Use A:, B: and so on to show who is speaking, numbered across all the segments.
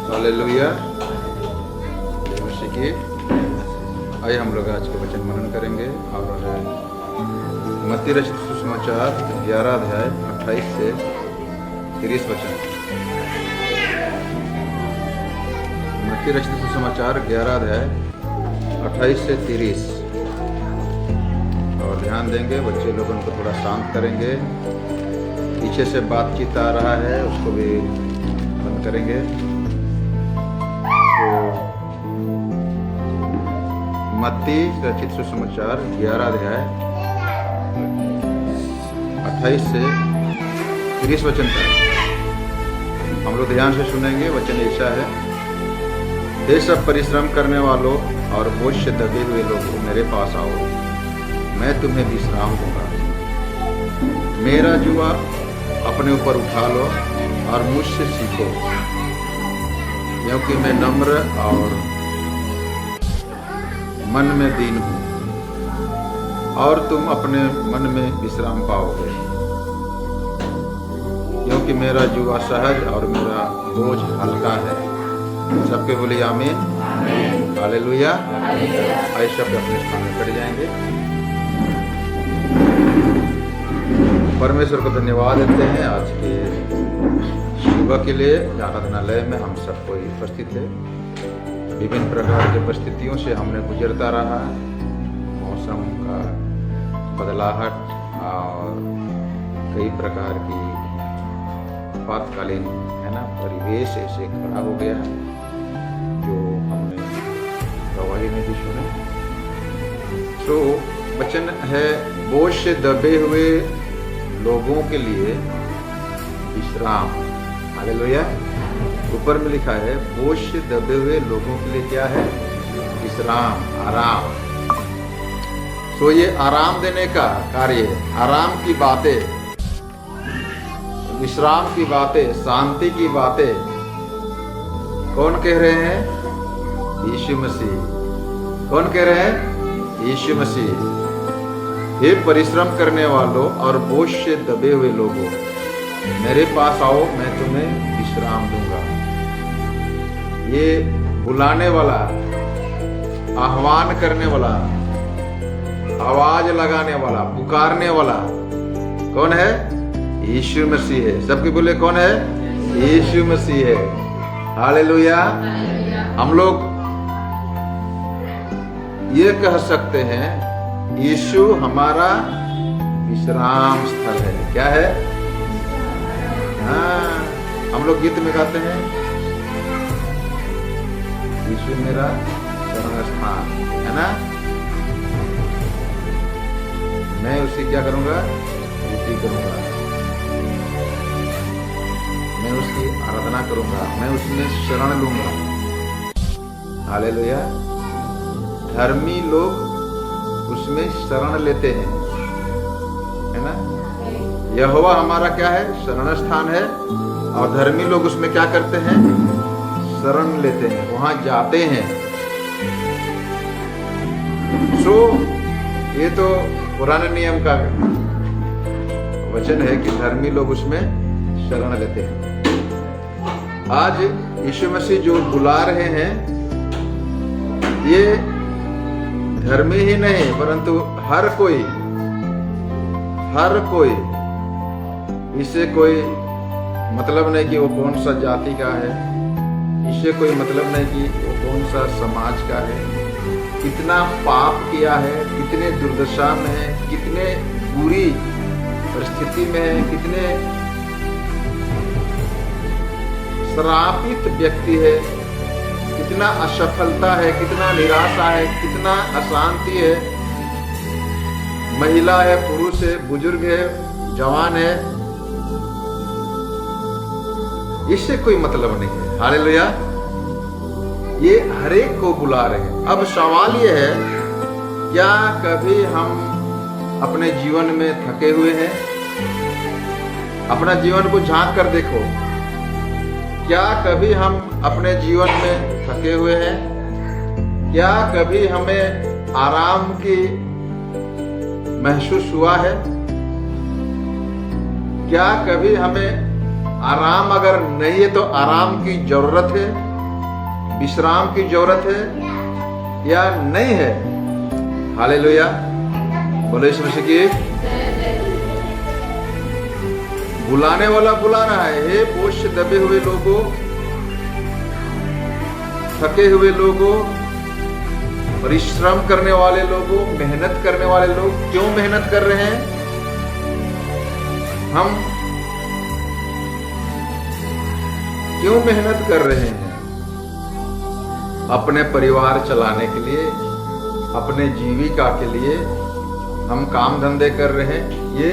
A: Hallelujah. जय मसीह की। आइए हम लोग आज के वचन मनन करेंगे और मत्ती रचित सुसमाचार 11 अध्याय 28 से 30 वचन। मत्ती रचित सुसमाचार 11 अध्याय 28 से 30 और ध्यान देंगे। बच्चे लोगों को थोड़ा शांत करेंगे। पीछे से बातचीत आ रहा है, उसको भी बंद करेंगे। तो मत्ती रचित सुसमाचार 11 अध्याय 28 से 30 वचन तक हम लोग ध्यान से सुनेंगे। वचन ऐसा है, हे सब परिश्रम करने वालों और बोझ से दबे हुए लोगों, मेरे पास आओ, मैं तुम्हें विश्राम दूंगा। मेरा जुआ अपने ऊपर उठा लो और मुझसे सीखो, क्योंकि मैं नम्र और मन में दीन हूँ, और तुम अपने मन में विश्राम पाओगे। क्योंकि मेरा जुआ सहज और मेरा बोझ हल्का है। सबके बोलिए आमीन, हालेलुया। आइए सब अपने स्थान में खड़े जाएंगे। परमेश्वर को धन्यवाद देते हैं आज के सुबह के लिए। आराधनालय में हम सब कोई उपस्थित है। विभिन्न प्रकार की परिस्थितियों से हमने गुजरता रहा। मौसम का बदलाहट और कई प्रकार की आपातकालीन परिवेश ऐसे खड़ा हो गया है, जो हमने गवाही में भी सुना। तो वचन है, बोझ से दबे हुए लोगों के लिए विश्राम। हालेलुया। ऊपर में लिखा है, बोझ से दबे हुए लोगों के लिए क्या है? विश्राम, आराम। तो ये आराम देने का कार्य, आराम की बातें, विश्राम की बातें, शांति की बातें कौन कह रहे हैं? यीशु मसीह। कौन कह रहे हैं? यीशु मसीह। हे परिश्रम करने वालों और बोझ से दबे हुए लोगों, मेरे पास आओ, मैं तुम्हें विश्राम दूंगा। ये बुलाने वाला, आह्वान करने वाला, आवाज लगाने वाला, पुकारने वाला कौन है? यीशु मसीह है। सबके बोले कौन है? यीशु मसीह है। हालेलुया। हम लोग ये कह सकते हैं, यीशु हमारा विश्राम स्थल है। क्या है? हाँ, हम लोग गीत में गाते हैं, यीशु मेरा शरण स्थान है ना। मैं उसी क्या करूंगा? स्तुति करूंगा, मैं उसकी आराधना करूंगा, मैं उसमें शरण लूंगा। हालेलुया। धर्मी लोग उसमें शरण लेते हैं, है ना। यहोवा हमारा क्या है? शरण स्थान है। और धर्मी लोग उसमें क्या करते हैं? शरण लेते हैं, वहां जाते हैं। सो ये तो पुराने नियम का वचन है कि धर्मी लोग उसमें शरण लेते हैं। आज यीशु मसीह जो बुला रहे हैं, ये धर्मी ही नहीं परंतु हर कोई, इससे कोई मतलब नहीं कि वो कौन सा जाति का है, इससे कोई मतलब नहीं कि वो कौन सा समाज का है, कितना पाप किया है, कितने दुर्दशा में है, कितने बुरी परिस्थिति में है, कितने श्रापित व्यक्ति है, कितना असफलता है, कितना निराशा है, कितना अशांति है, महिला है, पुरुष है, बुजुर्ग है, जवान है, इससे कोई मतलब नहीं है। हालेलुया। ये हर एक को बुला रहे हैं। अब सवाल ये है, क्या कभी हम अपने जीवन में थके हुए हैं? अपना जीवन को झांक कर देखो। क्या कभी हम अपने जीवन में थके हुए हैं? क्या कभी हमें आराम की महसूस हुआ है? क्या कभी हमें आराम अगर नहीं है तो आराम की जरूरत है? विश्राम की जरूरत है या नहीं है? हालेलुया, बोलो यीशु मसीह की। बुलाने वाला बुला रहा है, हे बोझ से दबे हुए लोगों, थके हुए लोगों, परिश्रम करने वाले लोगों, मेहनत करने वाले लोग। क्यों मेहनत कर रहे हैं? हम क्यों मेहनत कर रहे हैं? अपने परिवार चलाने के लिए, अपने जीविका के लिए हम काम धंधे कर रहे हैं। ये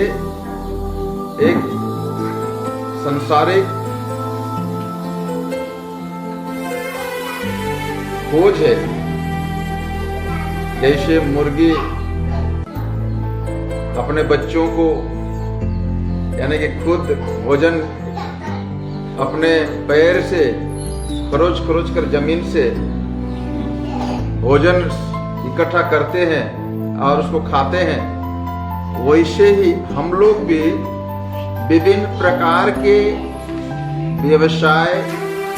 A: एक संसारिक खोज है। जैसे मुर्गी अपने बच्चों को यानी कि खुद भोजन अपने पैर से खरोच खरोच कर जमीन से भोजन इकट्ठा करते हैं और उसको खाते हैं, वैसे ही हम लोग भी विभिन्न प्रकार के व्यवसाय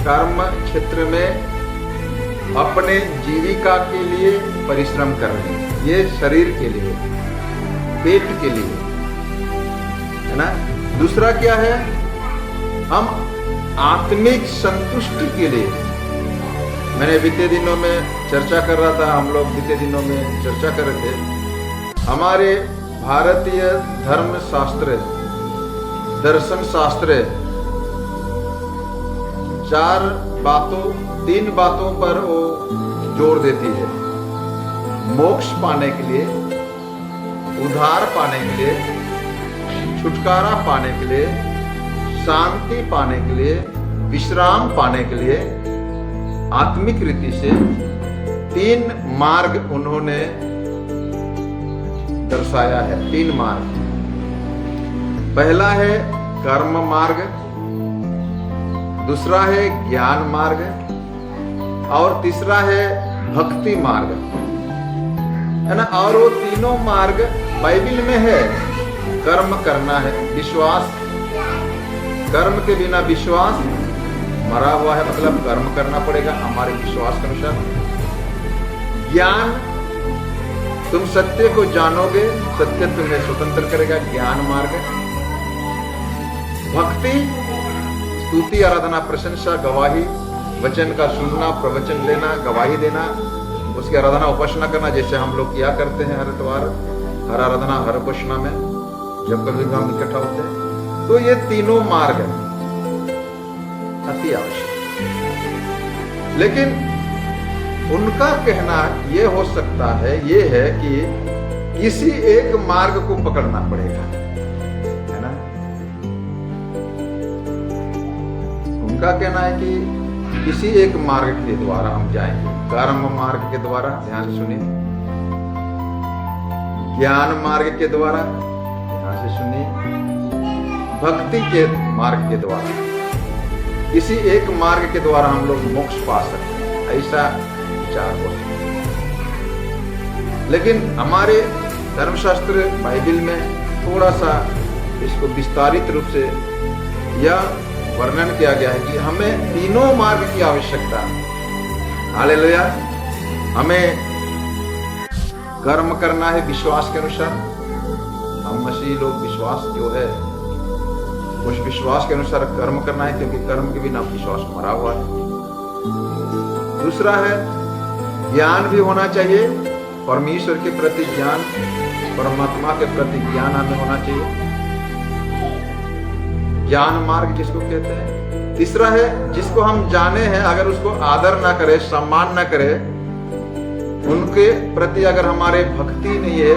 A: कर्म क्षेत्र में अपने जीविका के लिए परिश्रम कर रहे हैं। ये शरीर के लिए, पेट के लिए है ना। दूसरा क्या है? हम आत्मिक संतुष्टि के लिए। मैंने बीते दिनों में चर्चा कर रहा था, हम लोग बीते दिनों में चर्चा कर रहे थे। हमारे भारतीय धर्म शास्त्र, दर्शन शास्त्र तीन बातों पर वो जोर देती है। मोक्ष पाने के लिए, उद्धार पाने के लिए, छुटकारा पाने के लिए, शांति पाने के लिए, विश्राम पाने के लिए आत्मिक रीति से 3 मार्ग उन्होंने दर्शाया है। 3 मार्ग। पहला है कर्म मार्ग, दूसरा है ज्ञान मार्ग और तीसरा है भक्ति मार्ग, है ना। और वो तीनों मार्ग बाइबल में है। कर्म करना है, विश्वास, कर्म के बिना विश्वास मरा हुआ है, मतलब कर्म करना पड़ेगा हमारे विश्वास के अनुसार। ज्ञान, तुम सत्य को जानोगे, सत्य तुम्हें स्वतंत्र करेगा, ज्ञान मार्ग। भक्ति, स्तुति, आराधना, प्रशंसा, गवाही, वचन का सुनना, प्रवचन लेना, गवाही देना, उसकी आराधना उपासना करना, जैसे हम लोग किया करते हैं हर इतवार, हर आराधना, हर उपासना में जब कभी हम इकट्ठा होते हैं। तो ये तीनों मार्ग है, अति आवश्यक। लेकिन उनका कहना ये हो सकता है, ये है कि किसी एक मार्ग को पकड़ना पड़ेगा, है ना। उनका कहना है कि किसी एक मार्ग के द्वारा हम जाएंगे। कर्म मार्ग के द्वारा, ध्यान से सुनिए, ज्ञान मार्ग के द्वारा, ध्यान से सुनिए, भक्ति के मार्ग के द्वारा, किसी एक मार्ग के द्वारा हम लोग मोक्ष पा सकते हैं, ऐसा विचार हो सकता है। लेकिन हमारे धर्मशास्त्र बाइबल में थोड़ा सा इसको विस्तारित रूप से यह वर्णन किया गया है कि हमें तीनों मार्ग की आवश्यकता है। हालेलुया। हमें कर्म करना है विश्वास के अनुसार। हम मसीह लोग विश्वास जो है उस विश्वास के अनुसार कर्म करना है, क्योंकि कर्म के बिना विश्वास मरा हुआ है। दूसरा है ज्ञान भी होना चाहिए, परमेश्वर के प्रति ज्ञान, परमात्मा के प्रति ज्ञान हमें होना चाहिए। ज्ञान मार्ग जिसको कहते हैं। तीसरा है जिसको हम जाने हैं, अगर उसको आदर ना करे, सम्मान ना करे, उनके प्रति अगर हमारे भक्ति नहीं है,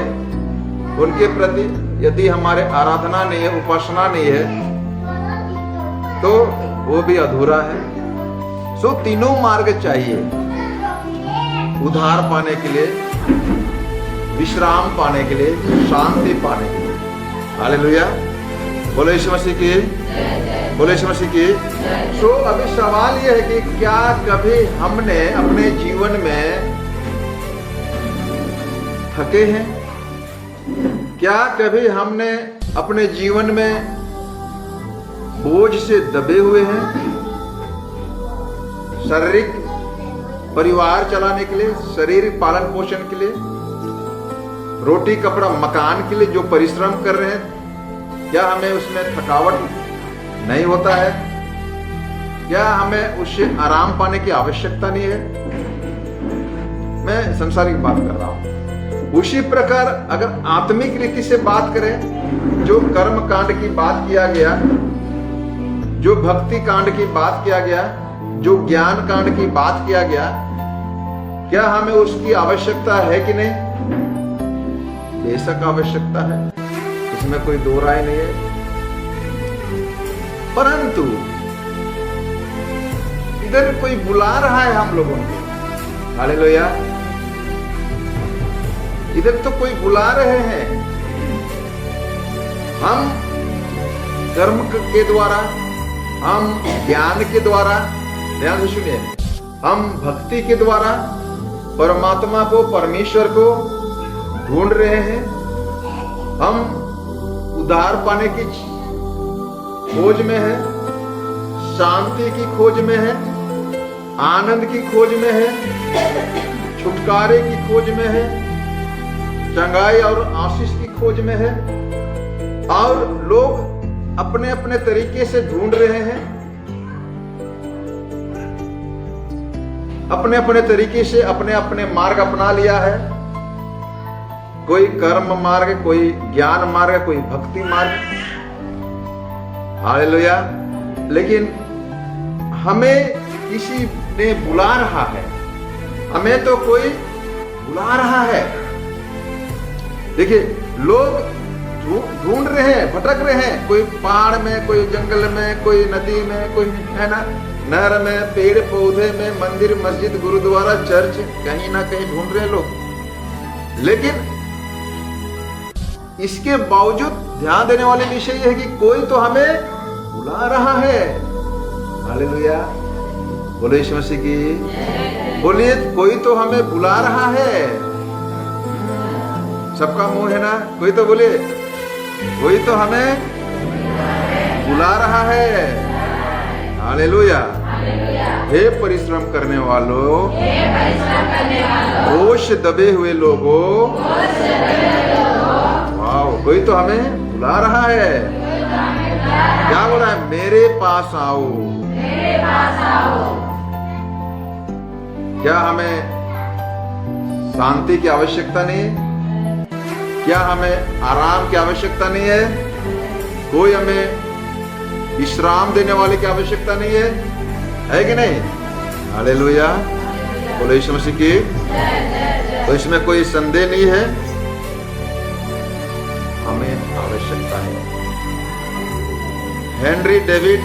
A: उनके प्रति यदि हमारे आराधना नहीं है, उपासना नहीं है, तो वो भी अधूरा है। सो तीनों मार्ग चाहिए, उद्धार पाने के लिए, विश्राम पाने के लिए, शांति पाने के लिए। हालेलुया। बोलो यीशु मसीह की, बोलो यीशु मसीह की। सो अभी सवाल यह है कि क्या कभी हमने अपने जीवन में थके हैं? क्या कभी हमने अपने जीवन में बोझ से दबे हुए हैं? शारीरिक परिवार चलाने के लिए, शरीर पालन पोषण के लिए, रोटी कपड़ा मकान के लिए जो परिश्रम कर रहे हैं, क्या हमें उसमें थकावट नहीं होता है? क्या हमें उससे आराम पाने की आवश्यकता नहीं है? मैं संसारिक बात कर रहा हूं। उसी प्रकार अगर आत्मिक रीति से बात करें, जो कर्म कांड की बात किया गया, जो भक्ति कांड की बात किया गया, जो ज्ञान कांड की बात किया गया, क्या हमें उसकी आवश्यकता है कि नहीं? बेशक आवश्यकता है, इसमें कोई दो राय नहीं है। परंतु इधर कोई बुला रहा है हम लोगों को, हालेलुया, इधर तो कोई बुला रहे हैं। हम कर्म के द्वारा, हम ज्ञान के द्वारा, ध्यान से सुनिए, हम भक्ति के द्वारा परमात्मा को, परमेश्वर को ढूंढ रहे हैं। हम उद्धार पाने की खोज में है, शांति की खोज में है, आनंद की खोज में है, छुटकारे की खोज में है, चंगाई और आशीष की खोज में है। और लोग अपने अपने तरीके से ढूंढ रहे हैं, अपने अपने तरीके से अपने अपने मार्ग अपना लिया है। कोई कर्म मार्ग, कोई ज्ञान मार्ग, कोई भक्ति मार्ग, हालेलुया। लेकिन हमें किसी ने बुला रहा है, हमें तो कोई बुला रहा है। देखिए, लोग ढूंढ रहे हैं, भटक रहे हैं, कोई पहाड़ में, कोई जंगल में, कोई नदी में, कोई है ना नहर में, पेड़ पौधे में, मंदिर मस्जिद गुरुद्वारा चर्च, कहीं ना कहीं ढूंढ रहे लोग। लेकिन इसके बावजूद ध्यान देने वाली विषय यह है कि कोई तो हमें बुला रहा है। हालेलुया, बोले यीशु मसीह की, बोलिए, कोई तो हमें बुला रहा है। सबका मुंह है ना, कोई तो बोले, कोई तो हमें बुला रहा है। हालेलुया। हे परिश्रम करने वालों, होश दबे हुए लोगों, वाह, कोई तो हमें बुला रहा है। क्या बोल रहा है? मेरे पास आओ। क्या हमें शांति की आवश्यकता नहीं है? क्या हमें आराम की आवश्यकता नहीं है? कोई हमें विश्राम देने वाले की आवश्यकता नहीं है कि नहीं? हालेलुया, बोलो यीशु मसीह की। तो इसमें कोई संदेह नहीं है, हमें आवश्यकता है। हेनरी डेविड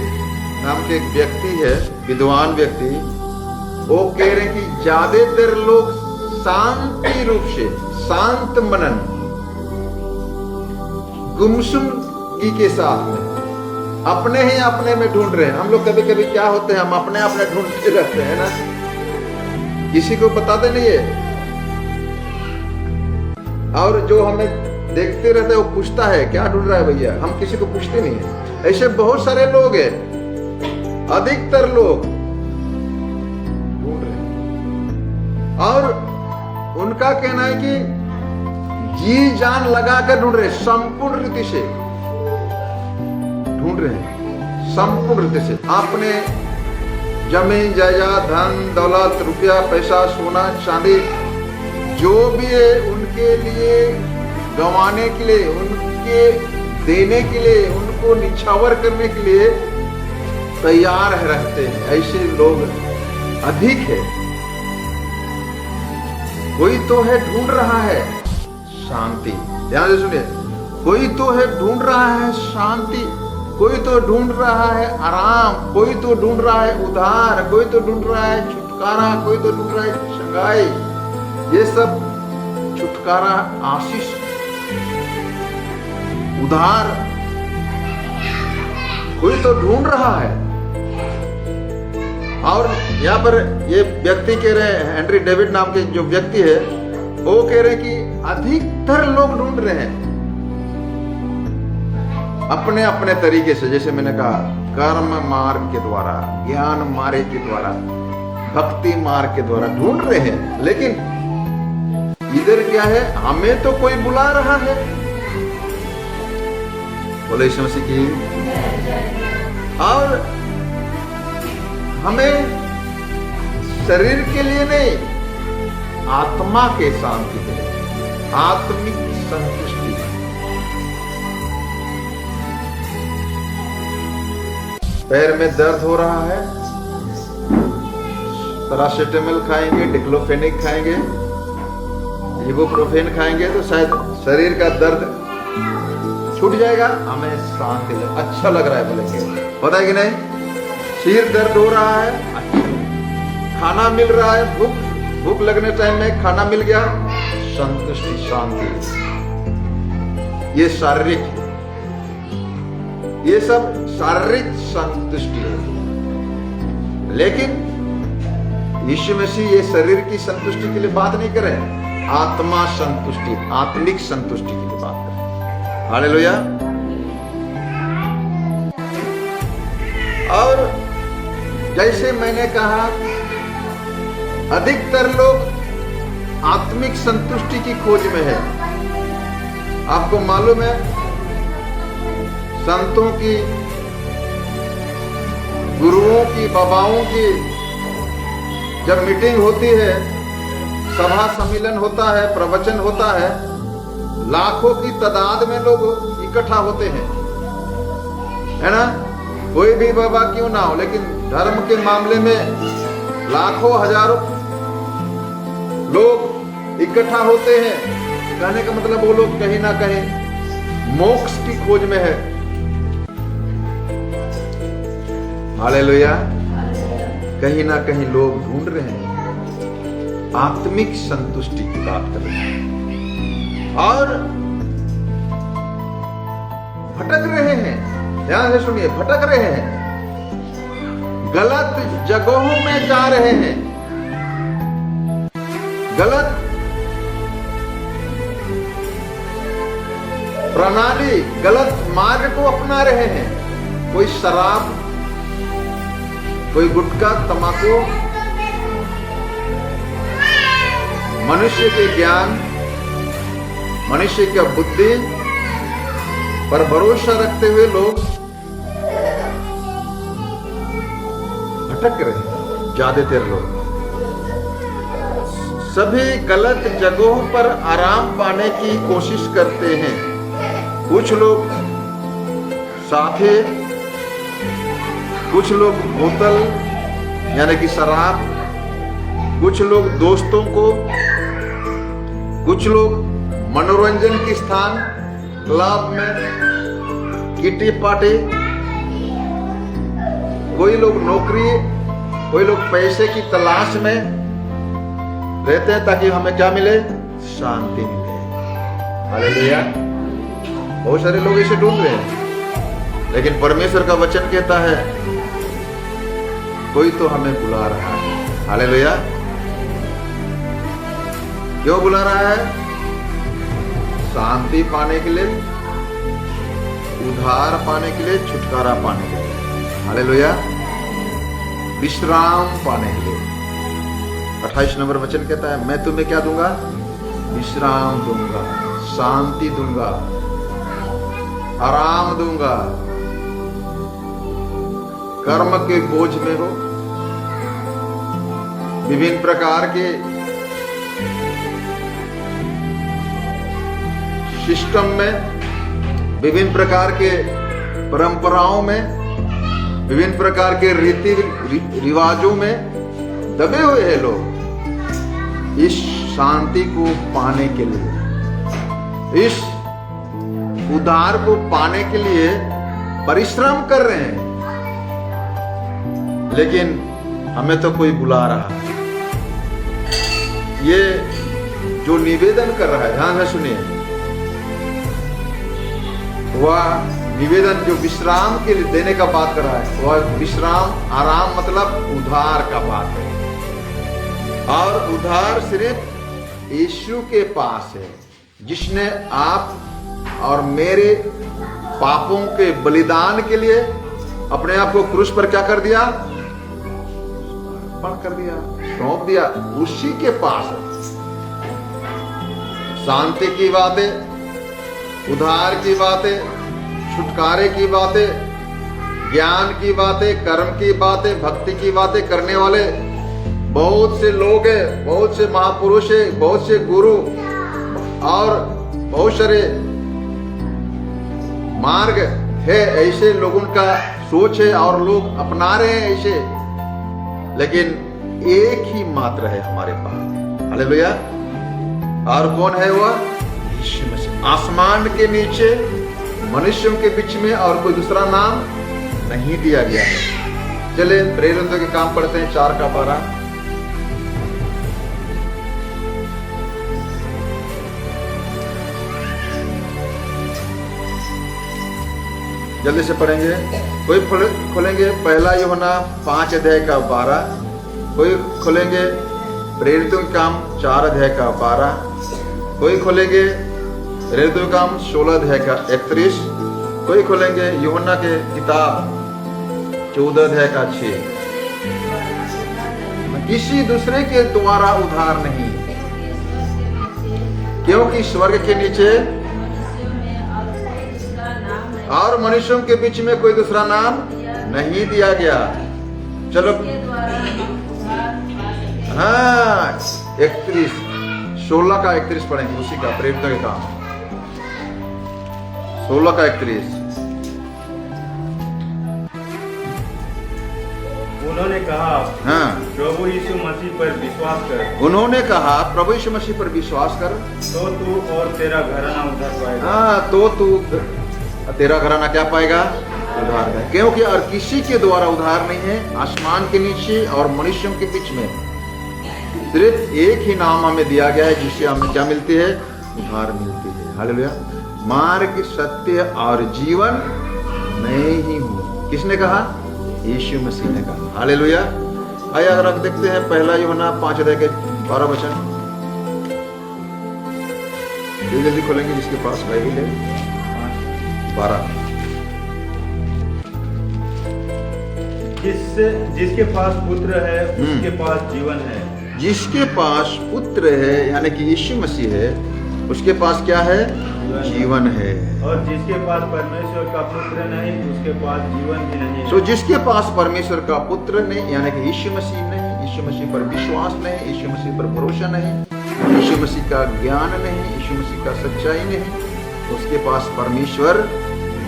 A: नाम के एक व्यक्ति है, विद्वान व्यक्ति, वो कह रहे हैं कि ज्यादातर लोग शांति रूप से, शांत मनन, गुमसुमगी के साथ में अपने ही अपने में ढूंढ रहे हैं। हम लोग कभी कभी क्या होते हैं, हम अपने अपने ढूंढते रहते हैं ना, किसी को बताते नहीं है। और जो हमें देखते रहते हैं वो पूछता है क्या ढूंढ रहा है भैया, हम किसी को पूछते नहीं है। ऐसे बहुत सारे लोग हैं, अधिकतर लोग ढूंढ रहे हैं और उनका कहना है कि जी जान लगाकर ढूंढ रहे हैं, संपूर्ण रीति से ढूंढ रहे हैं, संपूर्ण रीति से। आपने जमीन जायदाद, धन दौलत, रुपया पैसा, सोना चांदी, जो भी है उनके लिए गंवाने के लिए, उनके देने के लिए, उनको निछावर करने के लिए तैयार रहते हैं। ऐसे लोग अधिक है। कोई तो है ढूंढ रहा है शांति, ध्यान से सुनिए, कोई तो है ढूंढ रहा है शांति, कोई तो ढूंढ रहा है आराम, कोई तो ढूंढ रहा है उद्धार, कोई तो ढूंढ रहा है छुटकारा, कोई तो ढूंढ रहा है चंगाई। ये सब छुटकारा, आशीष, उद्धार कोई तो ढूंढ रहा है। और यहाँ पर ये व्यक्ति कह रहे हैं, हेनरी डेविड नाम के जो व्यक्ति है, वो कह रहे हैं कि अधिकतर लोग ढूंढ रहे हैं अपने अपने तरीके से, जैसे मैंने कहा, कर्म मार्ग के द्वारा, ज्ञान मार्ग के द्वारा, भक्ति मार्ग के द्वारा ढूंढ रहे हैं। लेकिन इधर क्या है, हमें तो कोई बुला रहा है। बोले यीशु मसीह की। और हमें शरीर के लिए नहीं, आत्मा के शांति के लिए, आत्मिक संतुष्टि। पैर में दर्द हो रहा है, पैरासिटामोल खाएंगे, डिक्लोफेनिक खाएंगे, इबुप्रोफेन खाएंगे तो शायद शरीर का दर्द छूट जाएगा, हमें शांति लगे, अच्छा लग रहा है बोलेंगे, पता है कि नहीं। सिर दर्द हो रहा है, अच्छा, खाना मिल रहा है, भूख लगने टाइम में खाना मिल गया, संतुष्टि, शांति। ये शारीरिक, ये सब शारीरिक संतुष्टि है। लेकिन यीशु मसीह ये शरीर की संतुष्टि के लिए बात नहीं कर रहे, आत्मा संतुष्टि, आत्मिक संतुष्टि के लिए बात कर रहे। हालेलुया। और जैसे मैंने कहा, अधिकतर लोग आत्मिक संतुष्टि की खोज में है। आपको मालूम है, संतों की, गुरुओं की, बाबाओं की जब मीटिंग होती है, सभा सम्मेलन होता है, प्रवचन होता है, लाखों की तादाद में लोग इकट्ठा होते हैं, है ना। कोई भी बाबा क्यों ना हो, लेकिन धर्म के मामले में लाखों हजारों लोग इकट्ठा होते हैं। कहने का मतलब वो लोग कहीं ना कहीं मोक्ष की खोज में है। हालेलुया। कहीं ना कहीं लोग ढूंढ रहे हैं, आत्मिक संतुष्टि की बात कर रहे हैं, और भटक रहे हैं। ध्यान से सुनिए, भटक रहे हैं, गलत जगहों में जा रहे हैं, गलत प्रणाली, गलत मार्ग को अपना रहे हैं। कोई शराब, कोई गुटखा, तंबाकू, मनुष्य के ज्ञान, मनुष्य की बुद्धि पर भरोसा रखते हुए लोग भटक रहे हैं। ज्यादातर लोग सभी गलत जगहों पर आराम पाने की कोशिश करते हैं। कुछ लोग साथे, कुछ लोग बोतल यानी कि शराब, कुछ लोग दोस्तों को, कुछ लोग मनोरंजन के स्थान, क्लब में, किटी पार्टी, कोई लोग नौकरी, कोई लोग पैसे की तलाश में रहते हैं ताकि हमें क्या मिले, शांति मिले। हालेलुया। बहुत सारे लोग इसे ढूंढ रहे हैं, लेकिन परमेश्वर का वचन कहता है कोई तो हमें बुला रहा है। हालेलुया। क्यों बुला रहा है? शांति पाने के लिए, उद्धार पाने के लिए, छुटकारा पाने के लिए। हालेलुया। विश्राम पाने के लिए। 28 नंबर वचन कहता है, मैं तुम्हें क्या दूंगा? विश्राम दूंगा, शांति दूंगा, आराम दूंगा। कर्म के बोझ में हो, विभिन्न प्रकार के सिस्टम में, विभिन्न प्रकार के परंपराओं में, विभिन्न प्रकार के रीति रिवाजों में दबे हुए हैं लोग। इस शांति को पाने के लिए, इस उद्धार को पाने के लिए परिश्रम कर रहे हैं, लेकिन हमें तो कोई बुला रहा है। ये जो निवेदन कर रहा है, ध्यान से सुनिए, वह निवेदन जो विश्राम के लिए देने का बात कर रहा है, वह विश्राम, आराम मतलब उद्धार का बात है। और उद्धार सिर्फ यीशु के पास है, जिसने आप और मेरे पापों के बलिदान के लिए अपने आप को क्रूस पर क्या कर दिया? समर्पण कर दिया, सौंप दिया, उसी के पास शांति की बातें, उद्धार की बातें, छुटकारे की बातें, ज्ञान की बातें, कर्म की बातें, भक्ति की बातें करने वाले बहुत से लोग हैं, बहुत से महापुरुष हैं, बहुत से गुरु और बहुत सारे मार्ग है, ऐसे लोगों का सोच है और लोग अपना रहे हैं ऐसे, लेकिन एक ही मात्र है हमारे पास। हालेलुया। और कौन है वह? यीशु मसीह। आसमान के नीचे मनुष्यों के बीच में और कोई दूसरा नाम नहीं दिया गया है। चले प्रेरितों के काम पढ़ते हैं 4 का 12। जल्दी से पढ़ेंगे। कोई खोलेंगे पहला यूहन्ना 5 अध्याय का 12, कोई खोलेंगे प्रेरितों के काम 4 अध्याय का 12, कोई खोलेंगे प्रेरितों के काम 16 अध्याय का 31, कोई खोलेंगे यूहन्ना के किताब 14 अध्याय का 6। किसी दूसरे के द्वारा उद्धार नहीं, क्योंकि स्वर्ग के नीचे और मनुष्यों के बीच में कोई दूसरा नाम नहीं दिया गया। चलो हाँ 31 16 का 31 पढ़ेंगे, उसी का प्रेरितों के काम 16 का 31।
B: उन्होंने कहा
A: हाँ
B: प्रभु यीशु मसीह पर विश्वास कर।
A: उन्होंने कहा प्रभु यीशु मसीह पर विश्वास कर,
B: तो तू और तेरा घराना उद्धार पाएगा।
A: हाँ तो तू तेरा घराना क्या पाएगा? उद्धार का। क्योंकि और किसी के द्वारा उद्धार नहीं है, आसमान के नीचे और मनुष्यों के बीच में सिर्फ एक ही नाम हमें दिया गया है, जिससे हमें क्या मिलती है? उद्धार मिलती है। हालेलुया। मार्ग, सत्य और जीवन मैं ही हूँ। किसने कहा? यीशु मसीह ने कहा। हालेलुया। आइए अगर आप देखते हैं पहला यूहन्ना 5 अध्याय के 12 वचन, जल्दी खोलेंगे जिसके पास बाइबल है। 12
B: जिसके पास पुत्र है उसके पास जीवन है।
A: जिसके पास पुत्र है यानी कि यीशु मसीह है, उसके पास क्या है? जीवन है।
B: और जिसके पास परमेश्वर का पुत्र नहीं उसके पास जीवन भी नहीं है।
A: तो जिसके पास परमेश्वर का पुत्र नहीं यानी कि यीशु मसीह नहीं, यीशु मसीह पर विश्वास नहीं, यीशु मसीह पर भरोसा नहीं, यीशु मसीह का ज्ञान नहीं, यीशु मसीह का सच्चाई नहीं, उसके पास परमेश्वर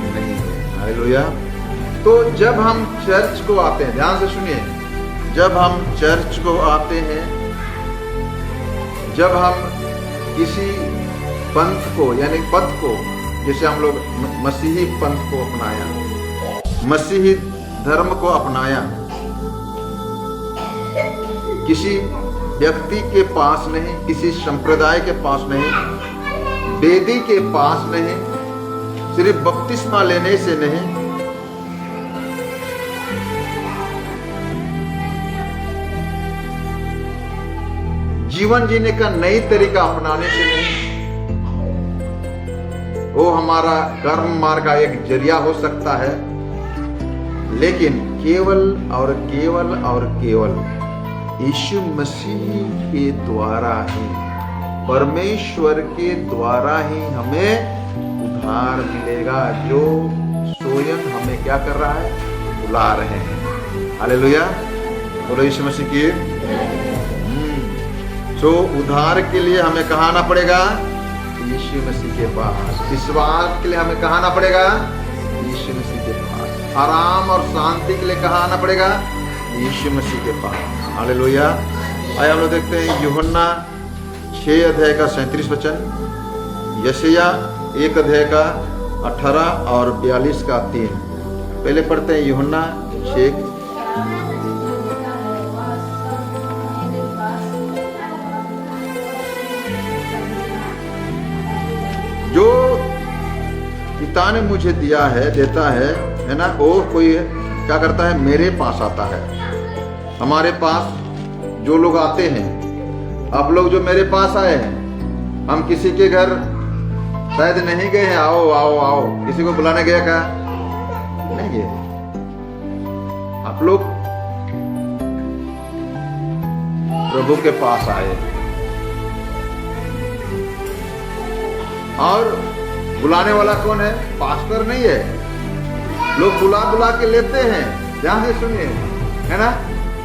A: नहीं है। हालेलुया। तो जब हम चर्च को आते हैं, ध्यान से सुनिए, जब हम चर्च को आते हैं, जब हम किसी पंथ को यानी पथ को, जैसे हम लोग मसीही पंथ को अपनाया, मसीही धर्म को अपनाया, किसी व्यक्ति के पास नहीं, किसी संप्रदाय के पास नहीं, वेदी के पास नहीं, सिर्फ बपतिस्मा लेने से नहीं, जीवन जीने का नई तरीका अपनाने से नहीं, वो हमारा कर्म मार्ग का एक जरिया हो सकता है, लेकिन केवल और केवल और केवल यीशु मसीह के द्वारा ही, परमेश्वर के द्वारा ही हमें उद्धार मिलेगा, जो स्वयं हमें क्या कर रहा है? बुला रहे हैं। हालेलुया। बोलो यीशु मसीह की। तो उद्धार के लिए हमें कहाँ आना पड़ेगा? यीशु मसीह के पास। विश्वास के लिए हमें कहाँ आना पड़ेगा? यीशु मसीह के पास। आराम और शांति के लिए कहाँ आना पड़ेगा? यीशु मसीह के पास। हालेलुया। आइए हम लोग देखते हैं यूहन्ना 6 अध्याय का 37 वचन, यशायाह 1 अध्याय का 18 और 42 का 3। पहले पढ़ते हैं यूहन्ना 6। जो पिता ने मुझे दिया है, देता है ना, वो कोई क्या करता है? मेरे पास आता है। हमारे पास जो लोग आते हैं, आप लोग जो मेरे पास आए हैं, हम किसी के घर शायद नहीं गए हैं, आओ आओ आओ, किसी को बुलाने गया क्या? नहीं गए। आप लोग प्रभु के पास आए और बुलाने वाला कौन है? पास्टर नहीं है। लोग बुला के लेते हैं। ध्यान से सुनिए, है ना,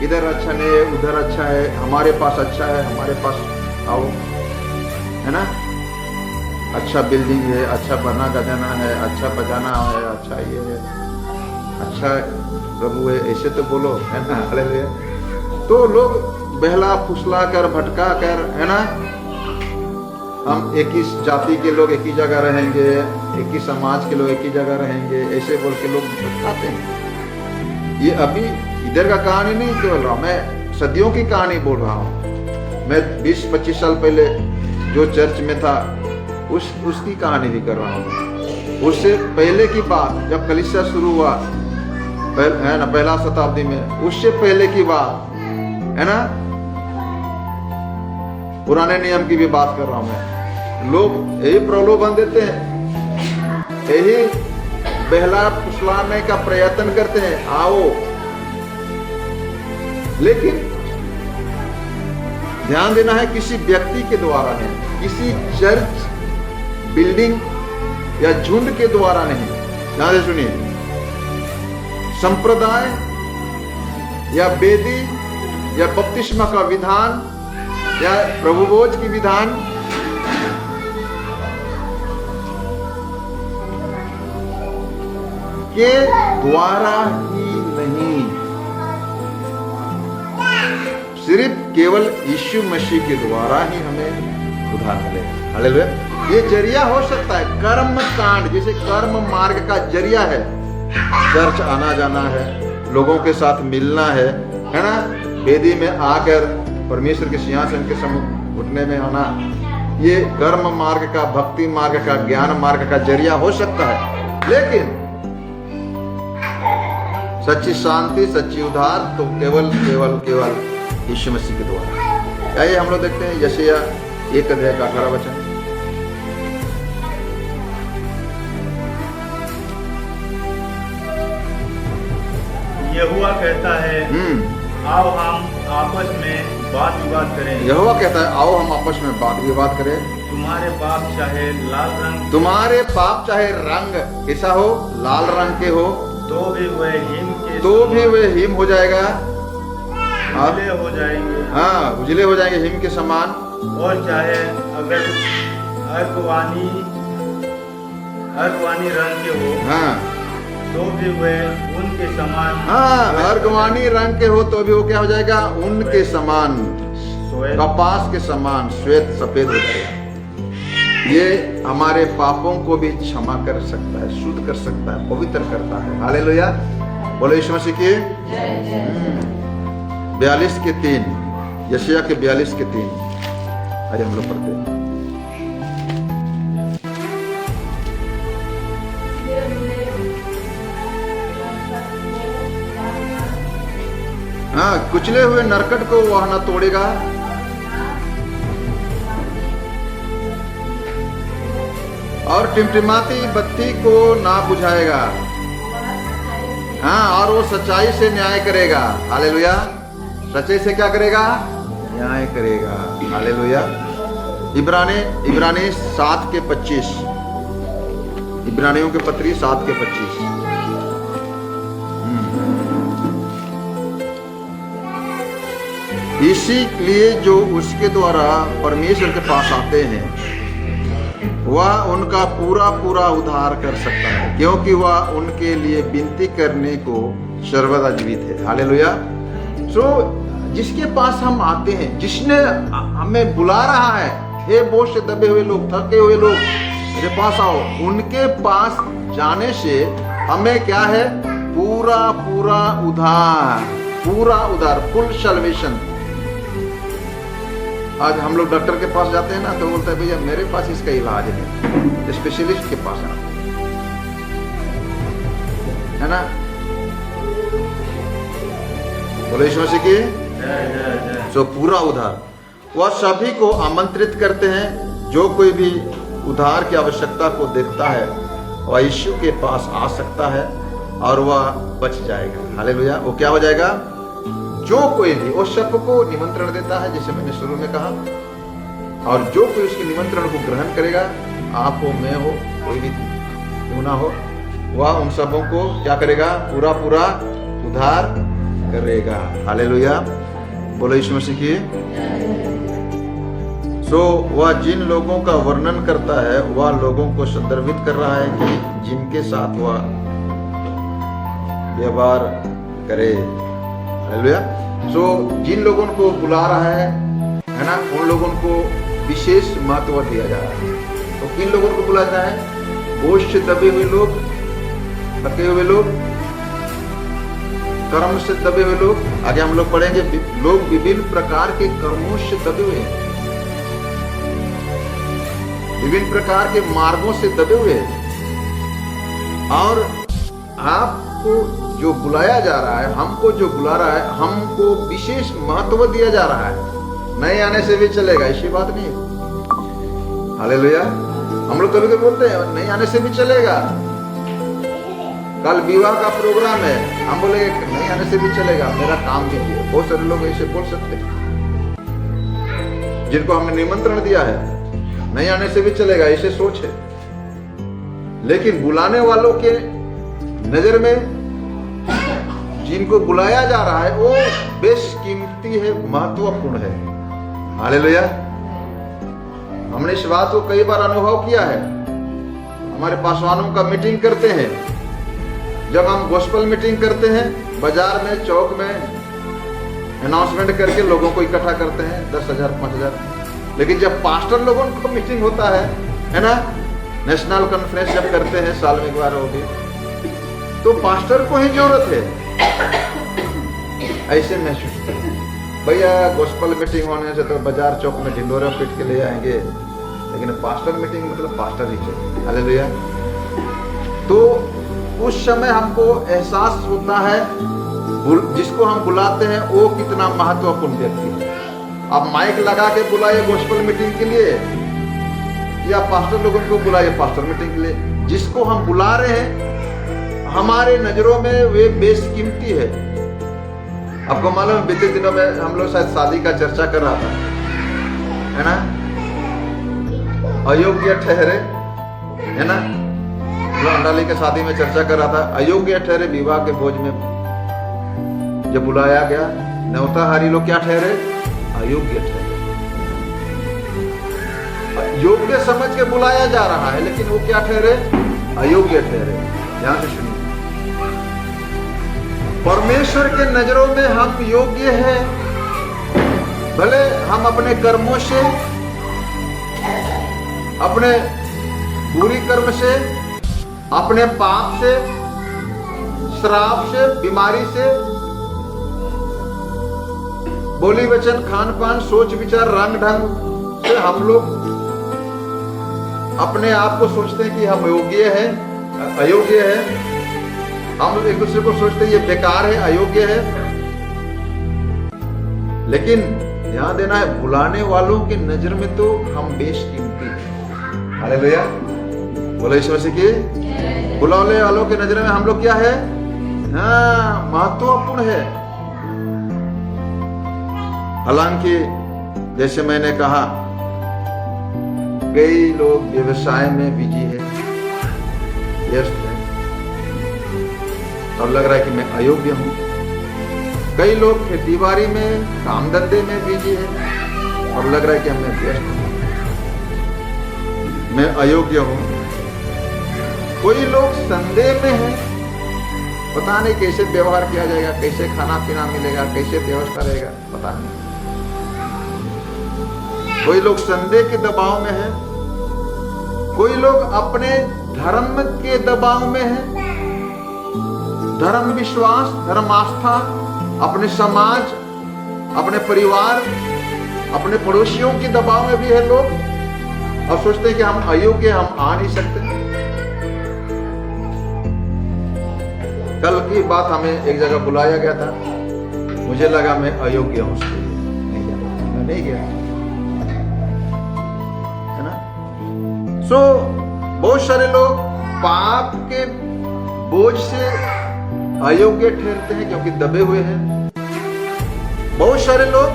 A: इधर अच्छा नहीं है, उधर अच्छा है, हमारे पास अच्छा है, हमारे पास आओ, है ना, अच्छा बिल्डिंग है, अच्छा बना गजाना है, अच्छा बजाना है, अच्छा ये है, अच्छा प्रभु है, ऐसे तो बोलो, है ना। हालेलुया। तो लोग बहला फुसला कर भटका कर, है ना, हम एक ही जाति के लोग एक ही जगह रहेंगे, एक ही समाज के लोग एक ही जगह रहेंगे, ऐसे बोल के लोग भटकाते हैं। ये अभी इधर का कहानी नहीं बोल रहा, मैं सदियों की कहानी बोल रहा हूँ। मैं 20-25 साल पहले जो चर्च में था उसकी कहानी भी कर रहा हूँ। उससे पहले की बात, जब कलीसिया शुरू हुआ, है ना, पहला शताब्दी में, उससे पहले की बात, है ना, पुराने नियम की भी बात कर रहा हूं मैं। लोग यही प्रलोभन देते हैं, यही बहला फुसलाने का प्रयत्न करते हैं, आओ। लेकिन ध्यान देना है, किसी व्यक्ति के द्वारा नहीं, किसी चर्च बिल्डिंग या झुंड के द्वारा नहीं। ध्यान से सुनिए, संप्रदाय या वेदी या बपतिस्मा का विधान या प्रभुभोज की विधान के द्वारा ही नहीं, सिर्फ केवल यीशु मसीह के द्वारा ही हमें उद्धार मिलेगा। हालेलुया। ये जरिया हो सकता है, कर्म कांड, जैसे कर्म मार्ग का जरिया है, चर्च आना जाना है, लोगों के साथ मिलना है ना, वेदी में आकर परमेश्वर के सिंहासन के सम्मुख घुटने में आना, ये कर्म मार्ग का, भक्ति मार्ग का, ज्ञान मार्ग का जरिया हो सकता है। लेकिन सच्ची शांति, सच्ची उद्धार तो केवल केवल केवल यीशु मसीह के द्वारा। आइए हम लोग देखते हैं यशायाह 1 अध्याय का 18 वचन।
B: यहोवा कहता है, आओ हम आपस में वाद विवाद करें।
A: यहोवा कहता है, आओ हम आपस में वाद विवाद करें।
B: तुम्हारे पाप चाहे लाल रंग,
A: तुम्हारे पाप चाहे रंग कैसा हो, लाल रंग के हो,
B: तो भी वह
A: हिम हो जाएगा,
B: उजले हो जाएंगे।
A: हाँ, उजले हो जाएंगे हिम के समान।
B: और चाहे अगर अर्गवानी रंग के हो,
A: हाँ,
B: तो भी वह उनके समान।
A: हाँ, अर्गवानी रंग के हो तो भी वो क्या हो जाएगा, उनके समान, कपास के समान श्वेत सफेद हो जाएगा। ये हमारे पापों को भी क्षमा कर सकता है, शुद्ध कर सकता है, पवित्र करता है। हालेलुया। बोलो यीशु मसीह की। 42:3, यशायाह के 42:3। आइए हम लोग पढ़ते हैं। हाँ, कुचले हुए नरकट को वह न तोड़ेगा, और टिमटिमाती बत्ती को ना बुझाएगा। हाँ, और वो सच्चाई से न्याय करेगा। हालेलुया। सच्चाई से क्या करेगा, न्याय करेगा। हालेलुया। इब्रानी 7:25, इब्रानियों के पत्री 7:25। इसीलिए जो उसके द्वारा परमेश्वर के पास आते हैं वह उनका पूरा पूरा उद्धार कर सकता है, क्योंकि वह उनके लिए विनती करने को सर्वदा जीवित है। हालेलुया। सो जिसके पास हम आते हैं, जिसने हमें बुला रहा है, हे बोझ से दबे हुए लोग, थके हुए लोग, मेरे पास आओ, उनके पास जाने से हमें क्या है, पूरा पूरा उद्धार, पूरा उद्धार, फुल सल्वेशन। आज हम लोग डॉक्टर के पास जाते हैं ना, तो बोलते हैं भैया मेरे पास इसका इलाज है, स्पेशलिस्ट के पास है ना। बोलो यीशु मसीह की। सो पूरा उद्धार वह सभी को आमंत्रित करते हैं, जो कोई भी उद्धार की आवश्यकता को देखता है वह यीशु के पास आ सकता है और वह बच जाएगा। हालेलुया। वो क्या हो जाएगा, जो कोई भी वो सबको निमंत्रण देता है, जैसे मैंने शुरू में कहा, और जो कोई उसके निमंत्रण को ग्रहण करेगा, आप हो, मैं हो, कोई भी क्यों ना हो, वह उन सबों को क्या करेगा? पूरा पूरा उद्धार करेगा। हालेलुया, बोलो यीशु मसीह की। वह जिन लोगों का वर्णन करता है वह लोगों को संदर्भित कर रहा है कि जिनके साथ वह व्यवहार करे। हालेलुया। जिन लोगों को बुला रहा है ना, उन लोगों को विशेष महत्व दिया जा रहा है। तो किन लोगों को बुलाता है? बोझ से दबे हुए लोग, थके हुए लोग, कर्म से दबे हुए लोग। आगे हम लोग पढ़ेंगे, लोग विभिन्न प्रकार के कर्मों से दबे हुए हैं, विभिन्न प्रकार के मार्गों से दबे हुए हैं। और आपको जो बुलाया जा रहा है, हमको जो बुला रहा है, हमको विशेष महत्व दिया जा रहा है। नहीं आने से भी चलेगा, ऐसी बात नहीं है। हालेलुया। हम लोग कभी कभी बोलते हैं नहीं आने से भी चलेगा। कल विवाह का प्रोग्राम है, हम बोलेंगे नहीं आने से भी चलेगा, मेरा काम कीजिए। बहुत सारे लोग ऐसे बोल सकते हैं, जिनको हमने निमंत्रण दिया है, नहीं आने से भी चलेगा, ऐसे सोच है। लेकिन बुलाने वालों के नजर में जिनको बुलाया जा रहा है वो बेशकीमती है, महत्वपूर्ण है। हालेलुया। हमने इस बात को कई बार अनुभव किया है। हमारे पासवानों का मीटिंग करते हैं, जब हम गॉस्पेल मीटिंग करते हैं, बाजार में, चौक में अनाउंसमेंट करके लोगों को इकट्ठा करते हैं, 10,000 5,000। लेकिन जब पास्टर लोगों को मीटिंग होता है ना, नेशनल कॉन्फ्रेंस जब करते हैं, साल में एक बार होगी, तो पास्टर को ही जरूरत है। ऐसे महसूस करते हैं, भैया गॉस्पेल मीटिंग होने से तो बाजार चौक में ढिंडोरा पीट के ले आएंगे, लेकिन पास्टर मीटिंग मतलब पास्टर ही चाहिए। हालेलुया। तो उस समय हमको एहसास होता है जिसको हम बुलाते हैं वो कितना महत्वपूर्ण व्यक्ति है। आप माइक लगा के बुलाइए गॉस्पेल मीटिंग के लिए, या पास्टर लोगों को बुलाइए पास्टर मीटिंग के लिए, जिसको हम बुला रहे हैं हमारे नजरों में वे बेशकीमती है। आपको मालूम है, बीते दिनों में हम लोग शायद शादी का चर्चा कर रहा था, है ना, अयोग्य ठहरे, है ना, अंडाली के शादी में चर्चा कर रहा था, अयोग्य ठहरे विवाह के भोज में जब बुलाया गया, न्योताहारी लोग क्या ठहरे? अयोग्य ठहरे। योग्य समझ के बुलाया जा रहा है, लेकिन वो क्या ठहरे? अयोग्य ठहरे। ध्यान से सुनिए, परमेश्वर के नजरों में हम योग्य हैं, भले हम अपने कर्मों से, अपने बुरी कर्म से, अपने पाप से, श्राप से, बीमारी से, बोली वचन, खान पान, सोच विचार, रंग ढंग से हम लोग अपने आप को सोचते हैं कि हम योग्य हैं, अयोग्य है। हम एक दूसरे को सोचते हैं ये बेकार है, अयोग्य है। लेकिन ध्यान देना है, बुलाने वालों की नजर में तो हम बेशकीमती हैं। हालेलुया, बोलो यीशु मसीह की। बुलाने वालों की नजर में हम लोग क्या है? हाँ, महत्वपूर्ण है। हालांकि जैसे मैंने कहा, कई लोग व्यवसाय में बिजी है, व्यस्त है, और लग रहा है कि मैं अयोग्य हूं। कई लोग खेतीबाड़ी में, काम धंधे में बिजी है, और लग रहा है कि मैं व्यस्त हूं, मैं अयोग्य हूं। कोई लोग संदेह में है, पता नहीं कैसे व्यवहार किया जाएगा, कैसे खाना पीना मिलेगा, कैसे व्यवस्था रहेगा, पता नहीं। कोई लोग संदेह के दबाव में है, कोई लोग अपने धर्म के दबाव में है, धर्म विश्वास, धर्म आस्था, अपने समाज, अपने परिवार, अपने पड़ोसियों के दबाव में भी है लोग, और सोचते हैं कि हम अयोग्य, हम आ नहीं सकते। कल की बात, हमें एक जगह बुलाया गया था, मुझे लगा मैं अयोग्य हूं, उसके लिए नहीं गया, मैं नहीं गया, है ना। बहुत सारे लोग पाप के बोझ से अयोग्य ठहरते हैं, क्योंकि दबे हुए हैं, बहुत सारे लोग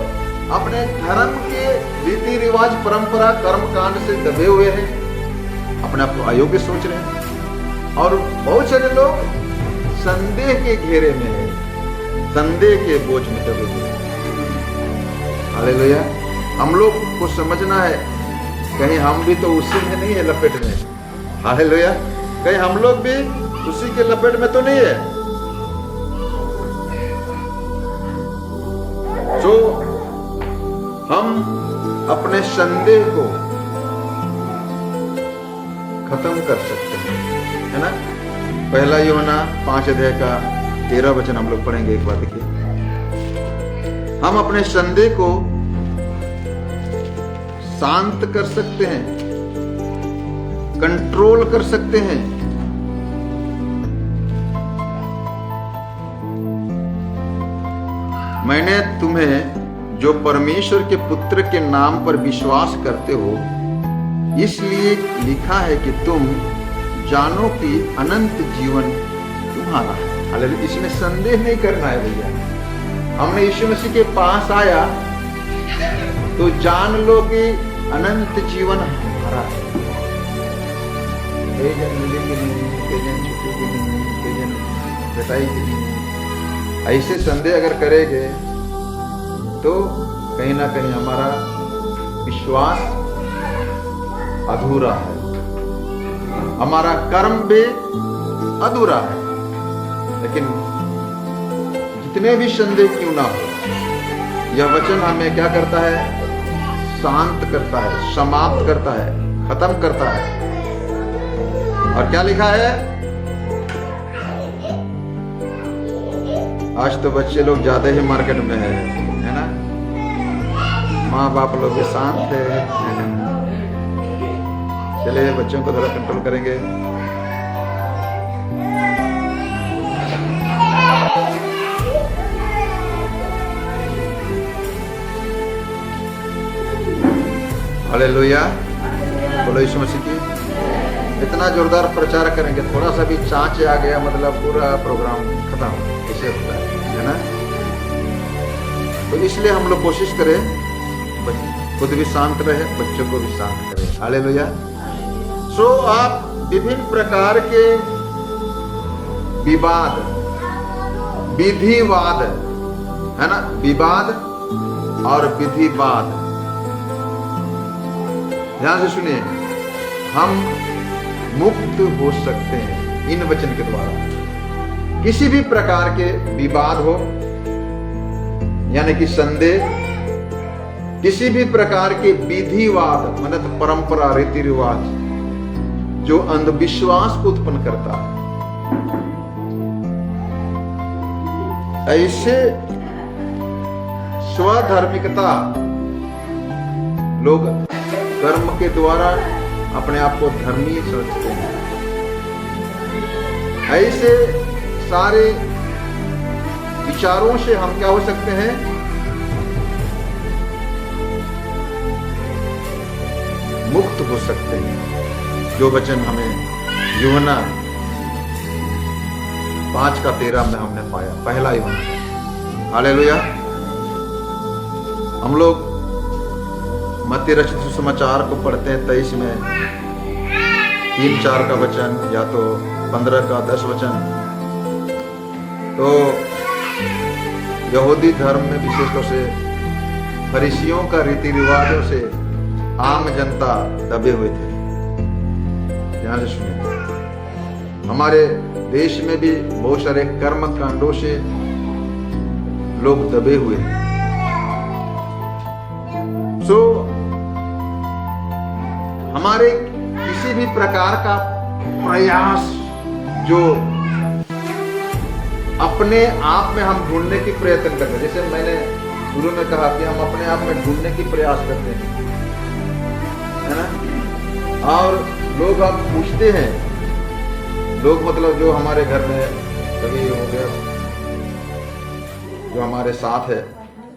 A: अपने धर्म के रीति रिवाज, परंपरा, कर्म कांड से दबे हुए हैं, अपने आप को अयोग्य सोच रहे हैं। और बहुत सारे लोग संदेह के घेरे में हैं, संदेह के बोझ में दबे हुए हैं। हालेलुया। हम लोग को समझना है, कहीं हम भी तो उसी में नहीं है, लपेट में। हालेलुया। कहीं हम लोग भी उसी के लपेट में तो नहीं है। जो हम अपने संदेह को खत्म कर सकते हैं, है ना। पहला यूहन्ना 5 अध्याय का 13 वचन हम लोग पढ़ेंगे। एक बार देखिए, हम अपने संदेह को शांत कर सकते हैं, कंट्रोल कर सकते हैं। मैंने तुम्हें जो परमेश्वर के पुत्र के नाम पर विश्वास करते हो इसलिए लिखा है कि तुम जानो कि अनंत जीवन तुम्हारा है। हालेलुया। इसमें संदेह नहीं करना है भैया। हमने यीशु मसीह के पास आया तो जान लो कि अनंत जीवन हमारा है। कई जन मिले कि नहीं, कई जन छुट्टी की नहीं, कई जन बताई की नहीं। ऐसे संदेह अगर करेंगे तो कहीं ना कहीं हमारा विश्वास अधूरा है, हमारा कर्म भी अधूरा है। लेकिन जितने भी संदेह क्यों ना हो, यह वचन हमें क्या करता है? शांत करता है, समाप्त करता है, खत्म करता है। और क्या लिखा है? आज तो बच्चे लोग ज्यादा ही मार्केट में है ना। माँ बाप लोग भी शांत है। चलिए बच्चों को थोड़ा कंट्रोल करेंगे। हालेलुया। बोलो यीशु मसीह की। इतना जोरदार प्रचार करेंगे, थोड़ा सा भी चाँच आ गया मतलब पूरा प्रोग्राम खत्म, ऐसे होता है ना। तो इसलिए हम लोग कोशिश करें खुद भी शांत रहे, बच्चों को भी शांत करें। हालेलुया। सो आप विभिन्न प्रकार के विवाद, विधिवाद, है ना, विवाद और विधिवाद, ध्यान से सुनिए, हम मुक्त हो सकते हैं इन वचन के द्वारा। किसी भी प्रकार के विवाद हो यानी कि संदेह, किसी भी प्रकार के विधिवाद मतलब परंपरा, रीति रिवाज जो अंधविश्वास को उत्पन्न करता है, ऐसे स्वधार्मिकता, लोग कर्म के द्वारा अपने आप को धर्मी समझते हैं, ऐसे सारे विचारों से हम क्या हो सकते हैं? मुक्त हो सकते हैं। जो वचन हमें यूहन्ना 5:13 में हमने पाया, पहला यूहन्ना। हालेलुया। हम लोग मत्ती रचित सुसमाचार को पढ़ते हैं 23 में 3-4 का वचन या तो 15 का 10 वचन। तो यहूदी धर्म में विशेष तौर से फरीसियों का रीति रिवाजों से आम जनता दबे हुए थे। ध्यान से सुनिए, हमारे देश में भी बहुत सारे कर्म कांडों से लोग दबे हुए हैं। सो हमारे किसी भी प्रकार का प्रयास जो अपने आप में हम ढूंढने की प्रयत्न करते हैं, जैसे मैंने शुरू में कहा कि हम अपने आप में ढूंढने की प्रयास करते हैं, है ना। और लोग अब पूछते हैं, लोग मतलब जो हमारे घर में कभी हो गया, जो हमारे साथ है,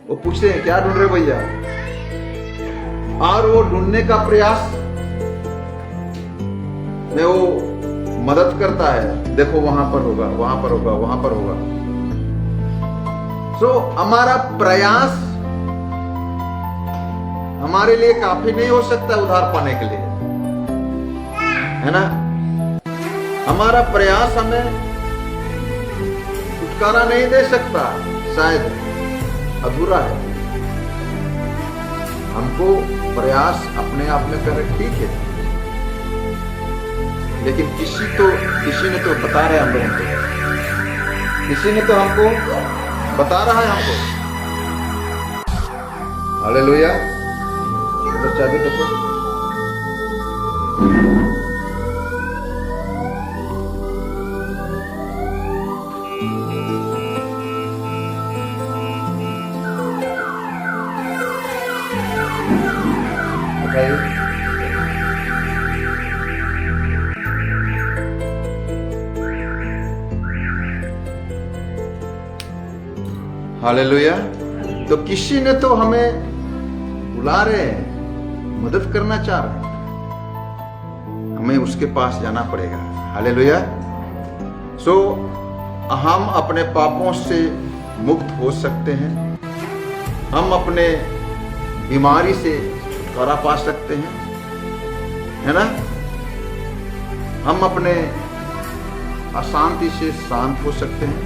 A: वो पूछते हैं क्या ढूंढ रहे भैया, और वो ढूंढने का प्रयास में वो मदद करता है। देखो वहां पर होगा, वहां पर होगा, वहां पर होगा। तो हमारा प्रयास हमारे लिए काफी नहीं हो सकता उद्धार पाने के लिए, है ना। हमारा प्रयास हमें छुटकारा नहीं दे सकता, शायद अधूरा है। हमको प्रयास अपने आप में करना ठीक है, लेकिन किसी ने तो बता रहा है हम लोगों को, किसी ने तो हमको बता रहा है हमको। हालेलुया। तो चाबी देखो। हालेलुया। तो किसी ने तो हमें बुला रहे हैं, मदद करना चाह रहे हैं, हमें उसके पास जाना पड़ेगा। हालेलुया। सो हम अपने पापों से मुक्त हो सकते हैं, हम अपने बीमारी से छुटकारा पा सकते हैं, है ना। हम अपने अशांति से शांत हो सकते हैं,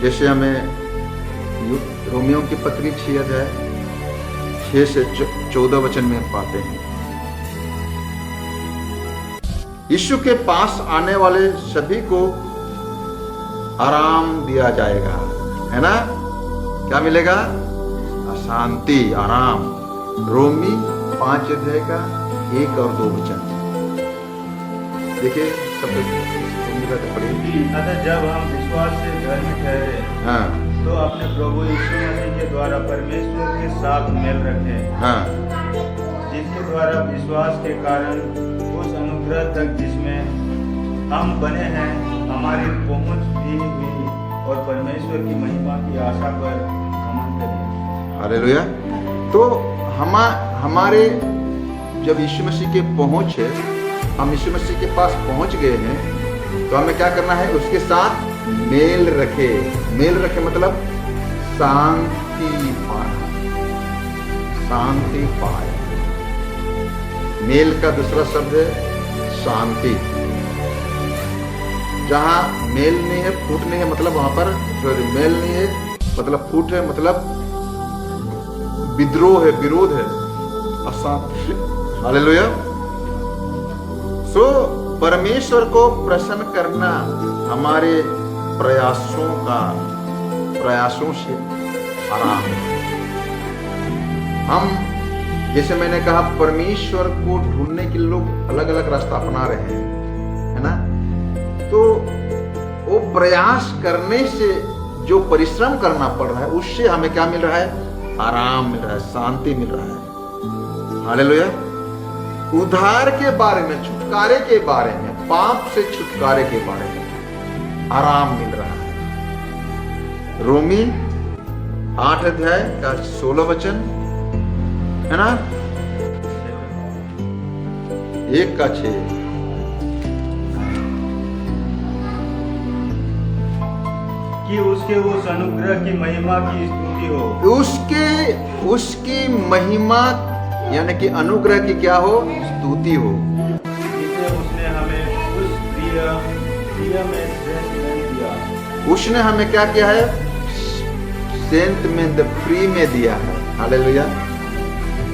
A: जैसे हमें रोमियो की पत्री 6 अध्याय 6 से 14 वचन में पाते हैं। यीशु के पास आने वाले सभी को आराम दिया जाएगा, है ना। क्या मिलेगा? अशांति, आराम। रोमी 5 अध्याय का 1 और 2 वचन देखिए, सब पढ़िए।
B: अतः जब हम विश्वास से धर्मी ठहरे,
A: हाँ,
B: तो अपने प्रभु यीशु मसीह के द्वारा परमेश्वर के साथ मेल रखें,
A: हाँ,
B: जिसके द्वारा विश्वास के कारण उस अनुग्रह तक जिसमें हम बने हैं हमारी पहुंच भी हुई और परमेश्वर की महिमा की आशा पर घमंड करें।
A: हालेलुया। तो हमारे जब यीशु मसीह के पहुंच है, हम यीशु मसीह के पास पहुंच गए हैं, तो हमें क्या करना है? उसके साथ मेल रखे। मेल रखे मतलब शांति पाना, शांति पाए। मेल का दूसरा शब्द है शांति। जहां मेल नहीं है, फूट नहीं है, मतलब वहां पर मेल नहीं है, मतलब फूट है, मतलब विद्रोह है, विरोध है, अशांति। हालेलुया। सो परमेश्वर को प्रसन्न करना हमारे प्रयासों से आराम है। हम, जैसे मैंने कहा, परमेश्वर को ढूंढने के लिए लोग अलग अलग रास्ता अपना रहे हैं, है ना। तो वो प्रयास करने से जो परिश्रम करना पड़ रहा है, उससे हमें क्या मिल रहा है? आराम मिल रहा है, शांति मिल रहा है। हालेलुया। उद्धार के बारे में, छुटकारे के बारे में, पाप से छुटकारे के बारे में आराम मिल रहा है। रोमी 8 अध्याय का 16 वचन, है ना, 1 का 6।
B: कि उसके उस अनुग्रह की महिमा की स्तुति हो।
A: उसकी महिमा यानी कि अनुग्रह की क्या हो? स्तुति हो।
B: जिसे उसने हमें उस प्रिय में दिया।
A: उसने हमें क्या किया है? सेंट में, द फ्री में दिया है। हालेलुया।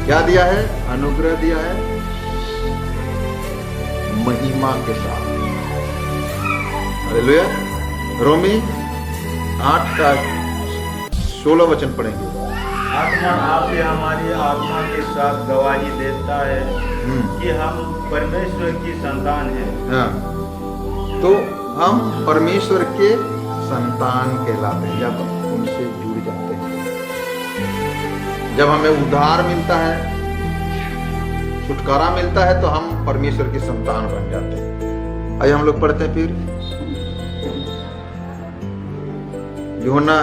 A: क्या दिया है? अनुग्रह दिया है, महिमा के साथ। हालेलुया। रोमी 8 का 16 वचन पढ़ेंगे।
B: आत्मा आपसे हमारी आत्मा के साथ गवाही देता है कि हम परमेश्वर की संतान हैं।
A: हाँ, तो हम परमेश्वर के संतान कहलाते हैं जब उनसे जुड़ जाते हैं। जब हमें उद्धार मिलता है, छुटकारा मिलता है, तो हम परमेश्वर की संतान बन जाते हैं। आइए हम लोग पढ़ते हैं फिर यूहन्ना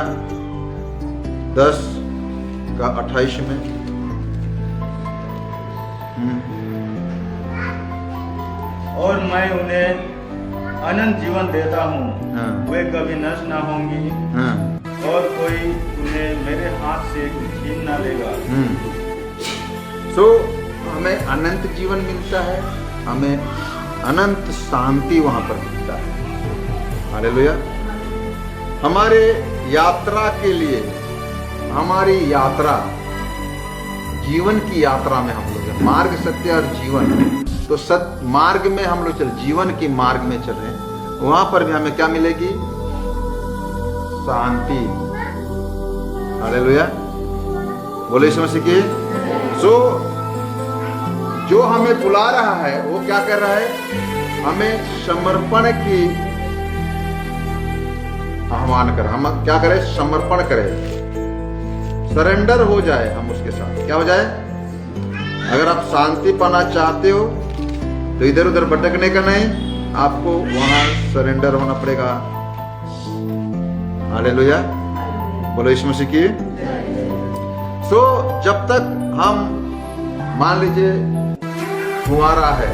A: 10 का 28 में।
B: और मैं उन्हें अनंत जीवन देता हूँ,
A: हाँ,
B: वे कभी नष्ट ना होंगी,
A: हाँ,
B: और कोई उन्हें मेरे हाथ से छीन ना लेगा।
A: सो हमें अनंत जीवन मिलता है, हमें अनंत शांति वहां पर मिलता है। हालेलुया। हमारे यात्रा के लिए, हमारी यात्रा जीवन की यात्रा में हम लोग हैं, मार्ग सत्य और जीवन, तो सत्य मार्ग में हम लोग जीवन की मार्ग में चल रहे हैं। वहां पर भी हमें क्या मिलेगी? शांति। हालेलुया, बोले यीशु मसीह की। सो जो हमें बुला रहा है वो क्या कर रहा है? हमें समर्पण की आह्वान कर, हम क्या करें? समर्पण करें, सरेंडर हो जाए हम उसके साथ। क्या हो जाए? अगर आप शांति पाना चाहते हो तो इधर उधर भटकने का नहीं, आपको वहां सरेंडर होना पड़ेगा। हालेलुया, बोलो यीशु मसीह की। सो जब तक हम, मान लीजिए कुंवारा है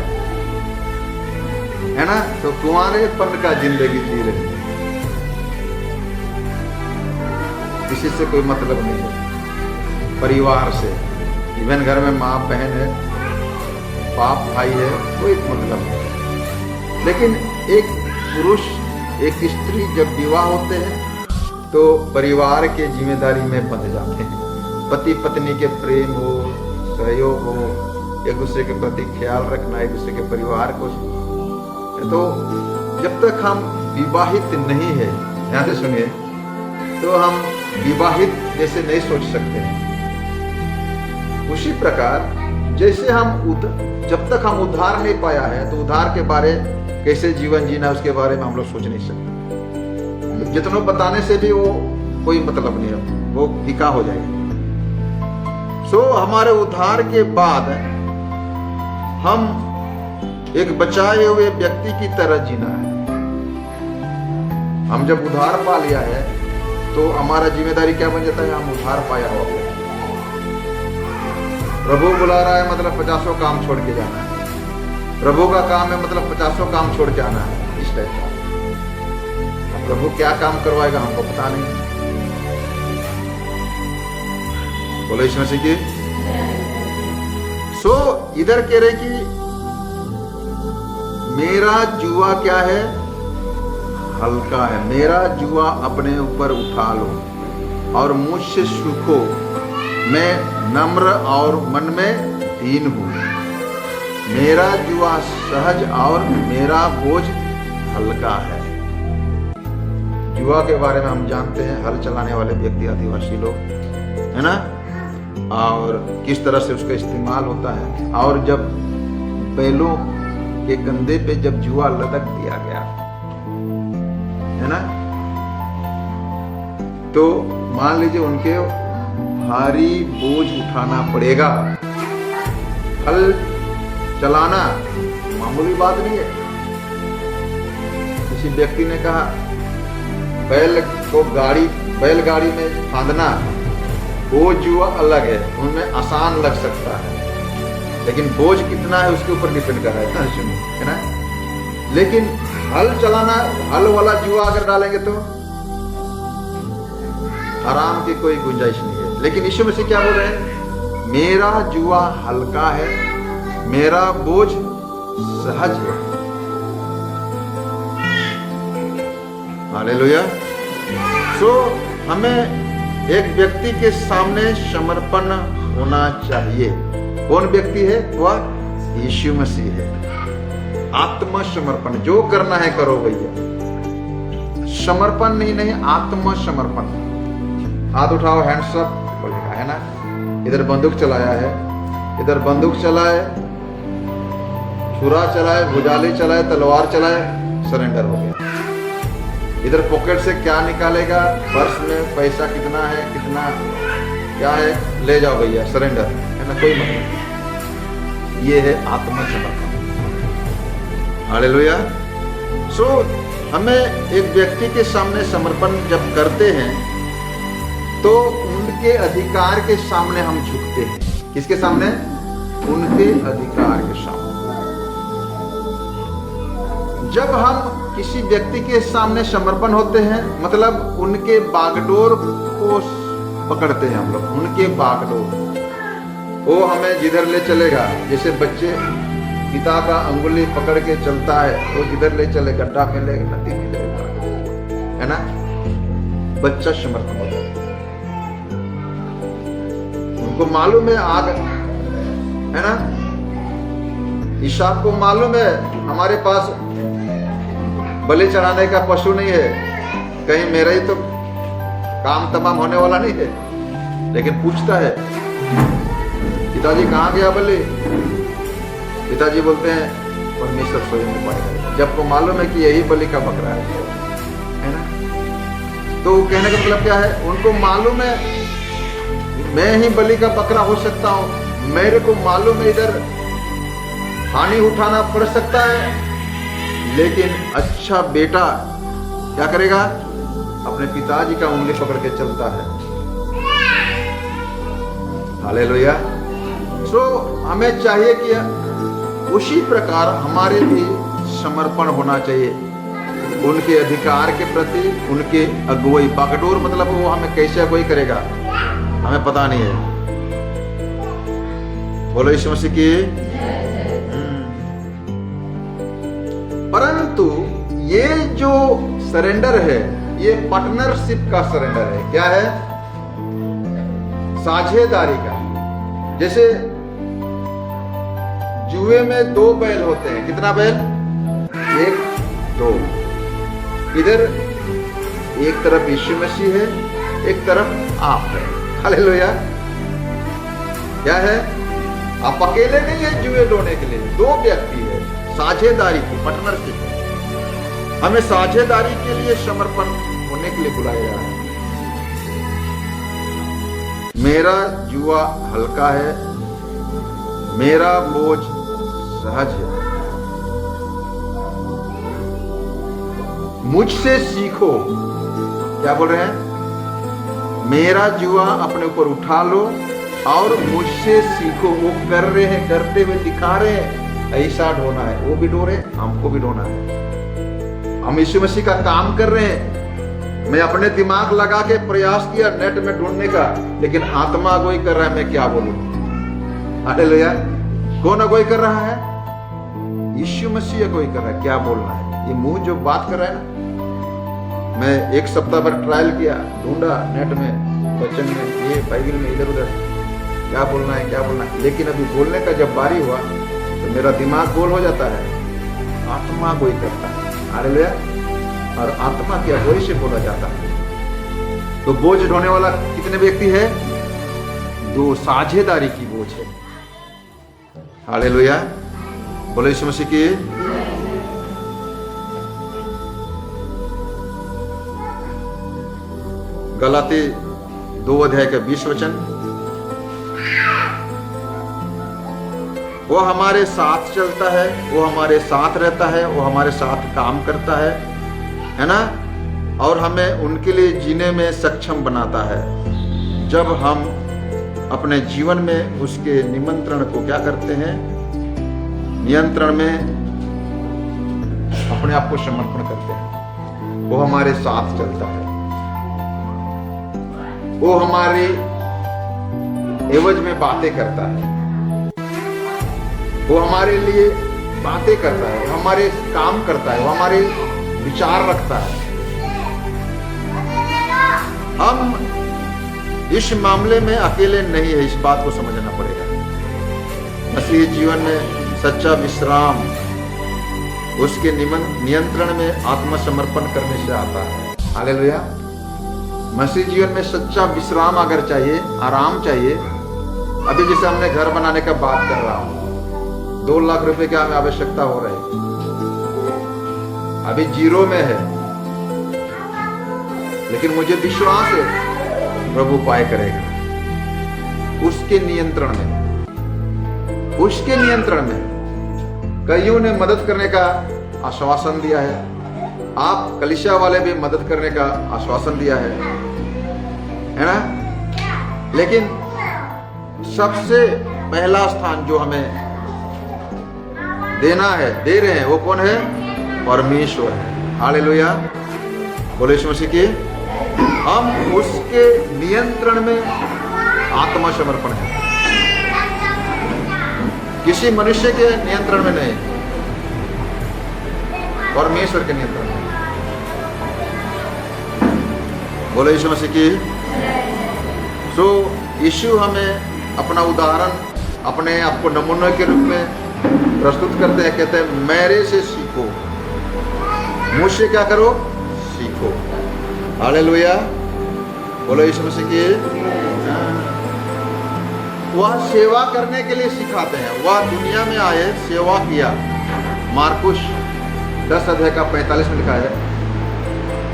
A: ना, तो कुंवारेपन का जिंदगी जी रहे, किसी से कोई मतलब नहीं है, परिवार से, इवन घर में माँ बहन है, बाप भाई है, कोई मतलब नहीं। लेकिन एक पुरुष एक स्त्री जब विवाह होते हैं तो परिवार के जिम्मेदारी में बंध जाते हैं। पति पत्नी के प्रेम हो, सहयोग हो, एक दूसरे के प्रति ख्याल रखना, एक दूसरे के परिवार को। तो जब तक हम विवाहित नहीं है, ध्यान से सुनिए, तो हम विवाहित जैसे नहीं सोच सकते हैं। उसी प्रकार जैसे हम जब तक हम उद्धार नहीं पाया है, तो उद्धार के बारे कैसे जीवन जीना उसके बारे में हम लोग सोच नहीं सकते। जितनों बताने से भी वो कोई मतलब नहीं है, वो फीका हो जाएगा। सो हमारे उद्धार के बाद हम एक बचाए हुए व्यक्ति की तरह जीना है। हम जब उद्धार पा लिया है तो हमारा जिम्मेदारी क्या बन जाता है? हम उद्धार पाया हुआ, प्रभु बुला रहा है मतलब 50 काम छोड़ के जाना है। प्रभु का काम है मतलब 50 काम छोड़ के आना है, इस टाइप का। प्रभु क्या काम करवाएगा हमको पता नहीं। बोलो यीशु मसीह की। सो इधर कह रहे कि मेरा जुआ क्या है? हल्का है। मेरा जुआ अपने ऊपर उठा लो और मुझसे सीखो, मैं नम्र और मन में दीन हूं। मेरा जुआ सहज और मेरा बोझ हल्का है। जुआ के बारे में हम जानते हैं, हल चलाने वाले व्यक्ति आदिवासी लोग, है ना, और किस तरह से उसका इस्तेमाल होता है। और जब बैलों के कंधे पे जब जुआ लदक दिया गया, है ना, तो मान लीजिए उनके भारी बोझ उठाना पड़ेगा। हल चलाना मामूली बात नहीं है। किसी व्यक्ति ने कहा बैल को बैलगाड़ी में फांदना वो जुआ अलग है, उनमें आसान लग सकता है, लेकिन बोझ कितना है उसके ऊपर डिपेंड कर रहा है, है ना। लेकिन हल चलाना, हल वाला जुआ अगर डालेंगे तो आराम की कोई गुंजाइश नहीं है। लेकिन यीशु मसीह क्या बोल रहे हैं? मेरा जुआ हल्का है, मेरा बोझ सहज है। हालेलुया। सो हमें एक व्यक्ति के सामने समर्पण होना चाहिए। कौन व्यक्ति है? वह यीशु मसीह है। आत्मसमर्पण, जो करना है करो भैया, समर्पण नहीं, आत्मसमर्पण। हाथ उठाओ, हैंड्स अप बोलेगा, है ना। इधर बंदूक चलाया है, इधर बंदूक चलाए, छुरा चलाए, भुजाली चलाए, तलवार चलाए, सरेंडर हो गया। इधर पॉकेट से क्या निकालेगा? पर्स में पैसा कितना है, कितना क्या है, ले जाओ भैया, सरेंडर, है ना, कोई मतलब। ये है आत्मसमर्पण। हालेलुया। सो हमें एक व्यक्ति के सामने समर्पण जब करते हैं तो उनके अधिकार के सामने हम झुकते हैं। किसके सामने? उनके अधिकार के सामने। जब हम किसी व्यक्ति के सामने समर्पण होते हैं, मतलब उनके बागडोर को पकड़ते हैं हम लोग, उनके बागडोर, वो हमें जिधर ले चलेगा, जैसे बच्चे पिता का अंगुली पकड़ के चलता है, वो जिधर ले चले, गड्ढा मिलेगा, नदी मिलेगा, है ना, बच्चा समर्पण होता है। उनको मालूम है आग, है ना, ईसाक को मालूम है हमारे पास बलि चढ़ाने का पशु नहीं है, कहीं मेरा ही तो काम तमाम होने वाला नहीं है, लेकिन पूछता है पिताजी कहाँ गया बलि? पिताजी बोलते हैं परमेश्वर स्वयं उपाय करेगा। जब को मालूम है कि यही बलि का बकरा है ना, तो कहने का मतलब क्या है, उनको मालूम है मैं ही बलि का बकरा हो सकता हूं, मेरे को मालूम है इधर हानि उठाना पड़ सकता है, लेकिन अच्छा बेटा क्या करेगा, अपने पिताजी का उंगली पकड़ के चलता है। हालेलुया। सो हमें चाहिए कि उसी प्रकार हमारे भी समर्पण होना चाहिए उनके अधिकार के प्रति, उनके अगुवाई, बागडोर मतलब वो हमें कैसे अगुवाई करेगा हमें पता नहीं है। बोलो यीशु मसीह की। परंतु ये जो सरेंडर है, ये पार्टनरशिप का सरेंडर है। क्या है? साझेदारी का। जैसे जुए में दो बैल होते हैं, कितना बैल? एक, दो। इधर एक तरफ यीशु मसीह है, एक तरफ आप है। हालेलुया। क्या है? आप अकेले नहीं है जुए डोने के लिए, दो व्यक्ति है, साझेदारी की, पार्टनरशिप है। हमें साझेदारी के लिए समर्पण होने के लिए बुलाया जा रहा है। मेरा जुआ हल्का है, मेरा बोझ सहज है, मुझसे सीखो। क्या बोल रहे हैं? मेरा जुआ अपने ऊपर उठा लो और मुझसे सीखो। वो कर रहे हैं, करते हुए दिखा रहे हैं, ऐसा ढोना है, वो भी डो रहे, हमको भी ढोना है। हम यीशु मसीह का काम कर रहे हैं। मैं अपने दिमाग लगा के प्रयास किया नेट में ढूंढने का, लेकिन आत्मा अगुवाई कर रहा है, मैं क्या बोलूं? हालेलुया। कौन अगुवाई कर रहा है? यीशु मसीह अगुवाई कर रहा है। क्या बोलना है? ये मुंह जो बात कर रहा है ना, मैं एक सप्ताह भर ट्रायल किया, ढूंढा नेट में, वचन में, ये बाइबल में, इधर उधर, क्या बोलना है, क्या बोलना है। लेकिन अभी बोलने का जब बारी हुआ तो मेरा दिमाग गोल हो जाता है। आत्मा अगुवाई करता है। हालेलुया। और आत्मा की अगुवाई से बोला जाता है। तो बोझ ढोने वाला कितने व्यक्ति है? दो, साझेदारी की बोझ है। हालेलुया। बोलो यीशु मसीह की। गलाती 2 अध्याय का 20 वचन। वो हमारे साथ चलता है, वो हमारे साथ रहता है, वो हमारे साथ काम करता है ना, और हमें उनके लिए जीने में सक्षम बनाता है जब हम अपने जीवन में उसके निमंत्रण को क्या करते हैं, नियंत्रण में अपने आप को समर्पण करते हैं। वो हमारे साथ चलता है, वो हमारे एवज में बातें करता है, वो हमारे लिए बातें करता है, वो हमारे काम करता है, वो हमारे विचार रखता है। हम इस मामले में अकेले नहीं है, इस बात को समझना पड़ेगा। मसीह जीवन में सच्चा विश्राम उसके नियंत्रण में आत्मसमर्पण करने से आता है। हालेलुया। मसीह जीवन में सच्चा विश्राम अगर चाहिए, आराम चाहिए, अभी जैसे हमने घर बनाने का बात कर रहा हूं, 2 लाख रुपए की हमें आवश्यकता हो रही है, अभी जीरो में है, लेकिन मुझे विश्वास है प्रभु उपाय करेगा। उसके नियंत्रण में, उसके नियंत्रण में कईयों ने मदद करने का आश्वासन दिया है। आप कलीसिया वाले भी मदद करने का आश्वासन दिया है ना, लेकिन सबसे पहला स्थान जो हमें देना है, दे रहे हैं, वो कौन है? परमेश्वर है। हालेलुया, बोले यीशु मसीह की। हम उसके नियंत्रण में आत्मसमर्पण है, किसी मनुष्य के नियंत्रण में नहीं, परमेश्वर के नियंत्रण में। बोले यीशु मसीह की। सो यीशु हमें अपना उदाहरण, अपने आप को नमूने के रूप में प्रस्तुत करते हैं। कहते हैं मेरे से सीखो, मुझसे क्या करो, सीखो। हालेलुया, बोलो यीशु मसीह की। वह सेवा करने के लिए सिखाते हैं। वह दुनिया में आए, सेवा किया। मार्कुस 10 अध्याय का 45 में लिखा है,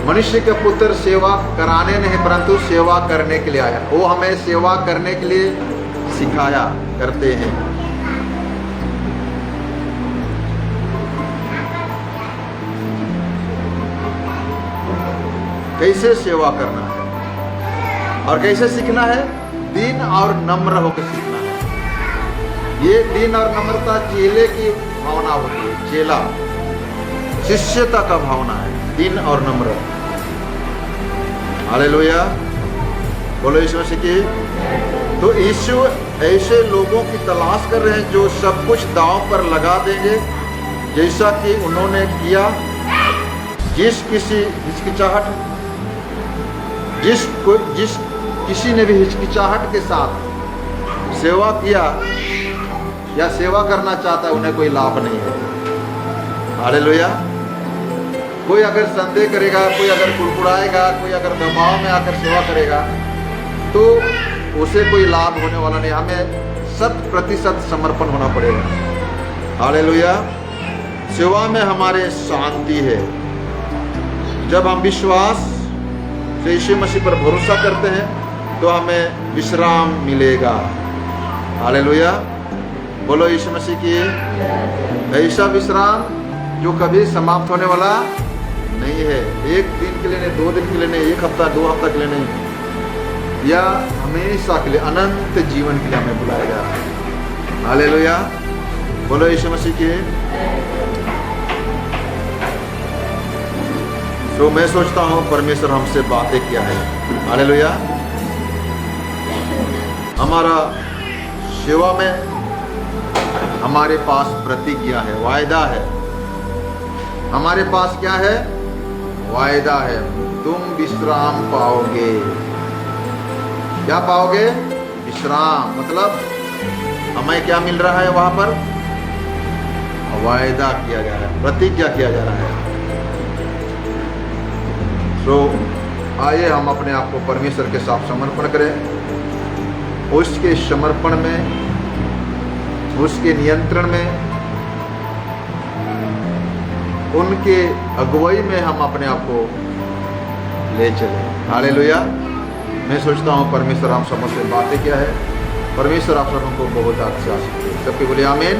A: मनुष्य के पुत्र सेवा कराने नहीं परंतु सेवा करने के लिए आया। वो हमें सेवा करने के लिए सिखाया करते हैं। कैसे सेवा करना है और कैसे सीखना है, दीन और नम्र होकर सीखना है। ये दीन और नम्रता चेले की भावना होती है। चेला शिष्यता का भावना है, दीन और नम्र। हालेलुया, बोलो यीशु मसीह की। तो यीशु ऐसे लोगों की तलाश कर रहे हैं जो सब कुछ दांव पर लगा देंगे, जैसा कि उन्होंने किया। जिस किसी ने भी हिचकिचाहट के साथ सेवा किया या सेवा करना चाहता है, उन्हें कोई लाभ नहीं है। हालेलुया, कोई अगर संदेह करेगा, कोई अगर कुड़कुड़ाएगा, कोई अगर दबाव में आकर सेवा करेगा तो उसे कोई लाभ होने वाला नहीं। हमें 100% समर्पण होना पड़ेगा। हालेलुया, सेवा में हमारे शांति है। जब हम विश्वास से यीशु मसीह पर भरोसा करते हैं तो हमें विश्राम मिलेगा। हालेलुया, बोलो यीशु मसीह की। ऐसा विश्राम जो कभी समाप्त होने वाला नहीं है। 1 दिन के लिए नहीं, 2 दिन के लिए नहीं, 1 हफ्ता 2 हफ्ता के लिए नहीं, या हमेशा के लिए, अनंत जीवन के लिए हमें बुलाएगा। हालेलुया, बोलो यीशु मसीह की। तो मैं सोचता हूँ परमेश्वर हमसे बातें किया है। हालेलुया, हमारा सेवा में हमारे पास प्रतिज्ञा है, वायदा है। हमारे पास क्या है, वायदा है। तुम विश्राम पाओगे। क्या पाओगे, विश्राम। मतलब हमें क्या मिल रहा है वहां पर, वायदा किया जा रहा है, प्रतिज्ञा किया जा रहा है। तो आइए हम अपने आप को परमेश्वर के साथ समर्पण करें। उसके समर्पण में, उसके नियंत्रण में, उनके अगुवाई में हम अपने आप को ले चले। हालेलुया, मैं सोचता हूँ परमेश्वर हम सबसे बातें किया है। परमेश्वर आप सबको बहुत अच्छा, सबके बोले आमीन।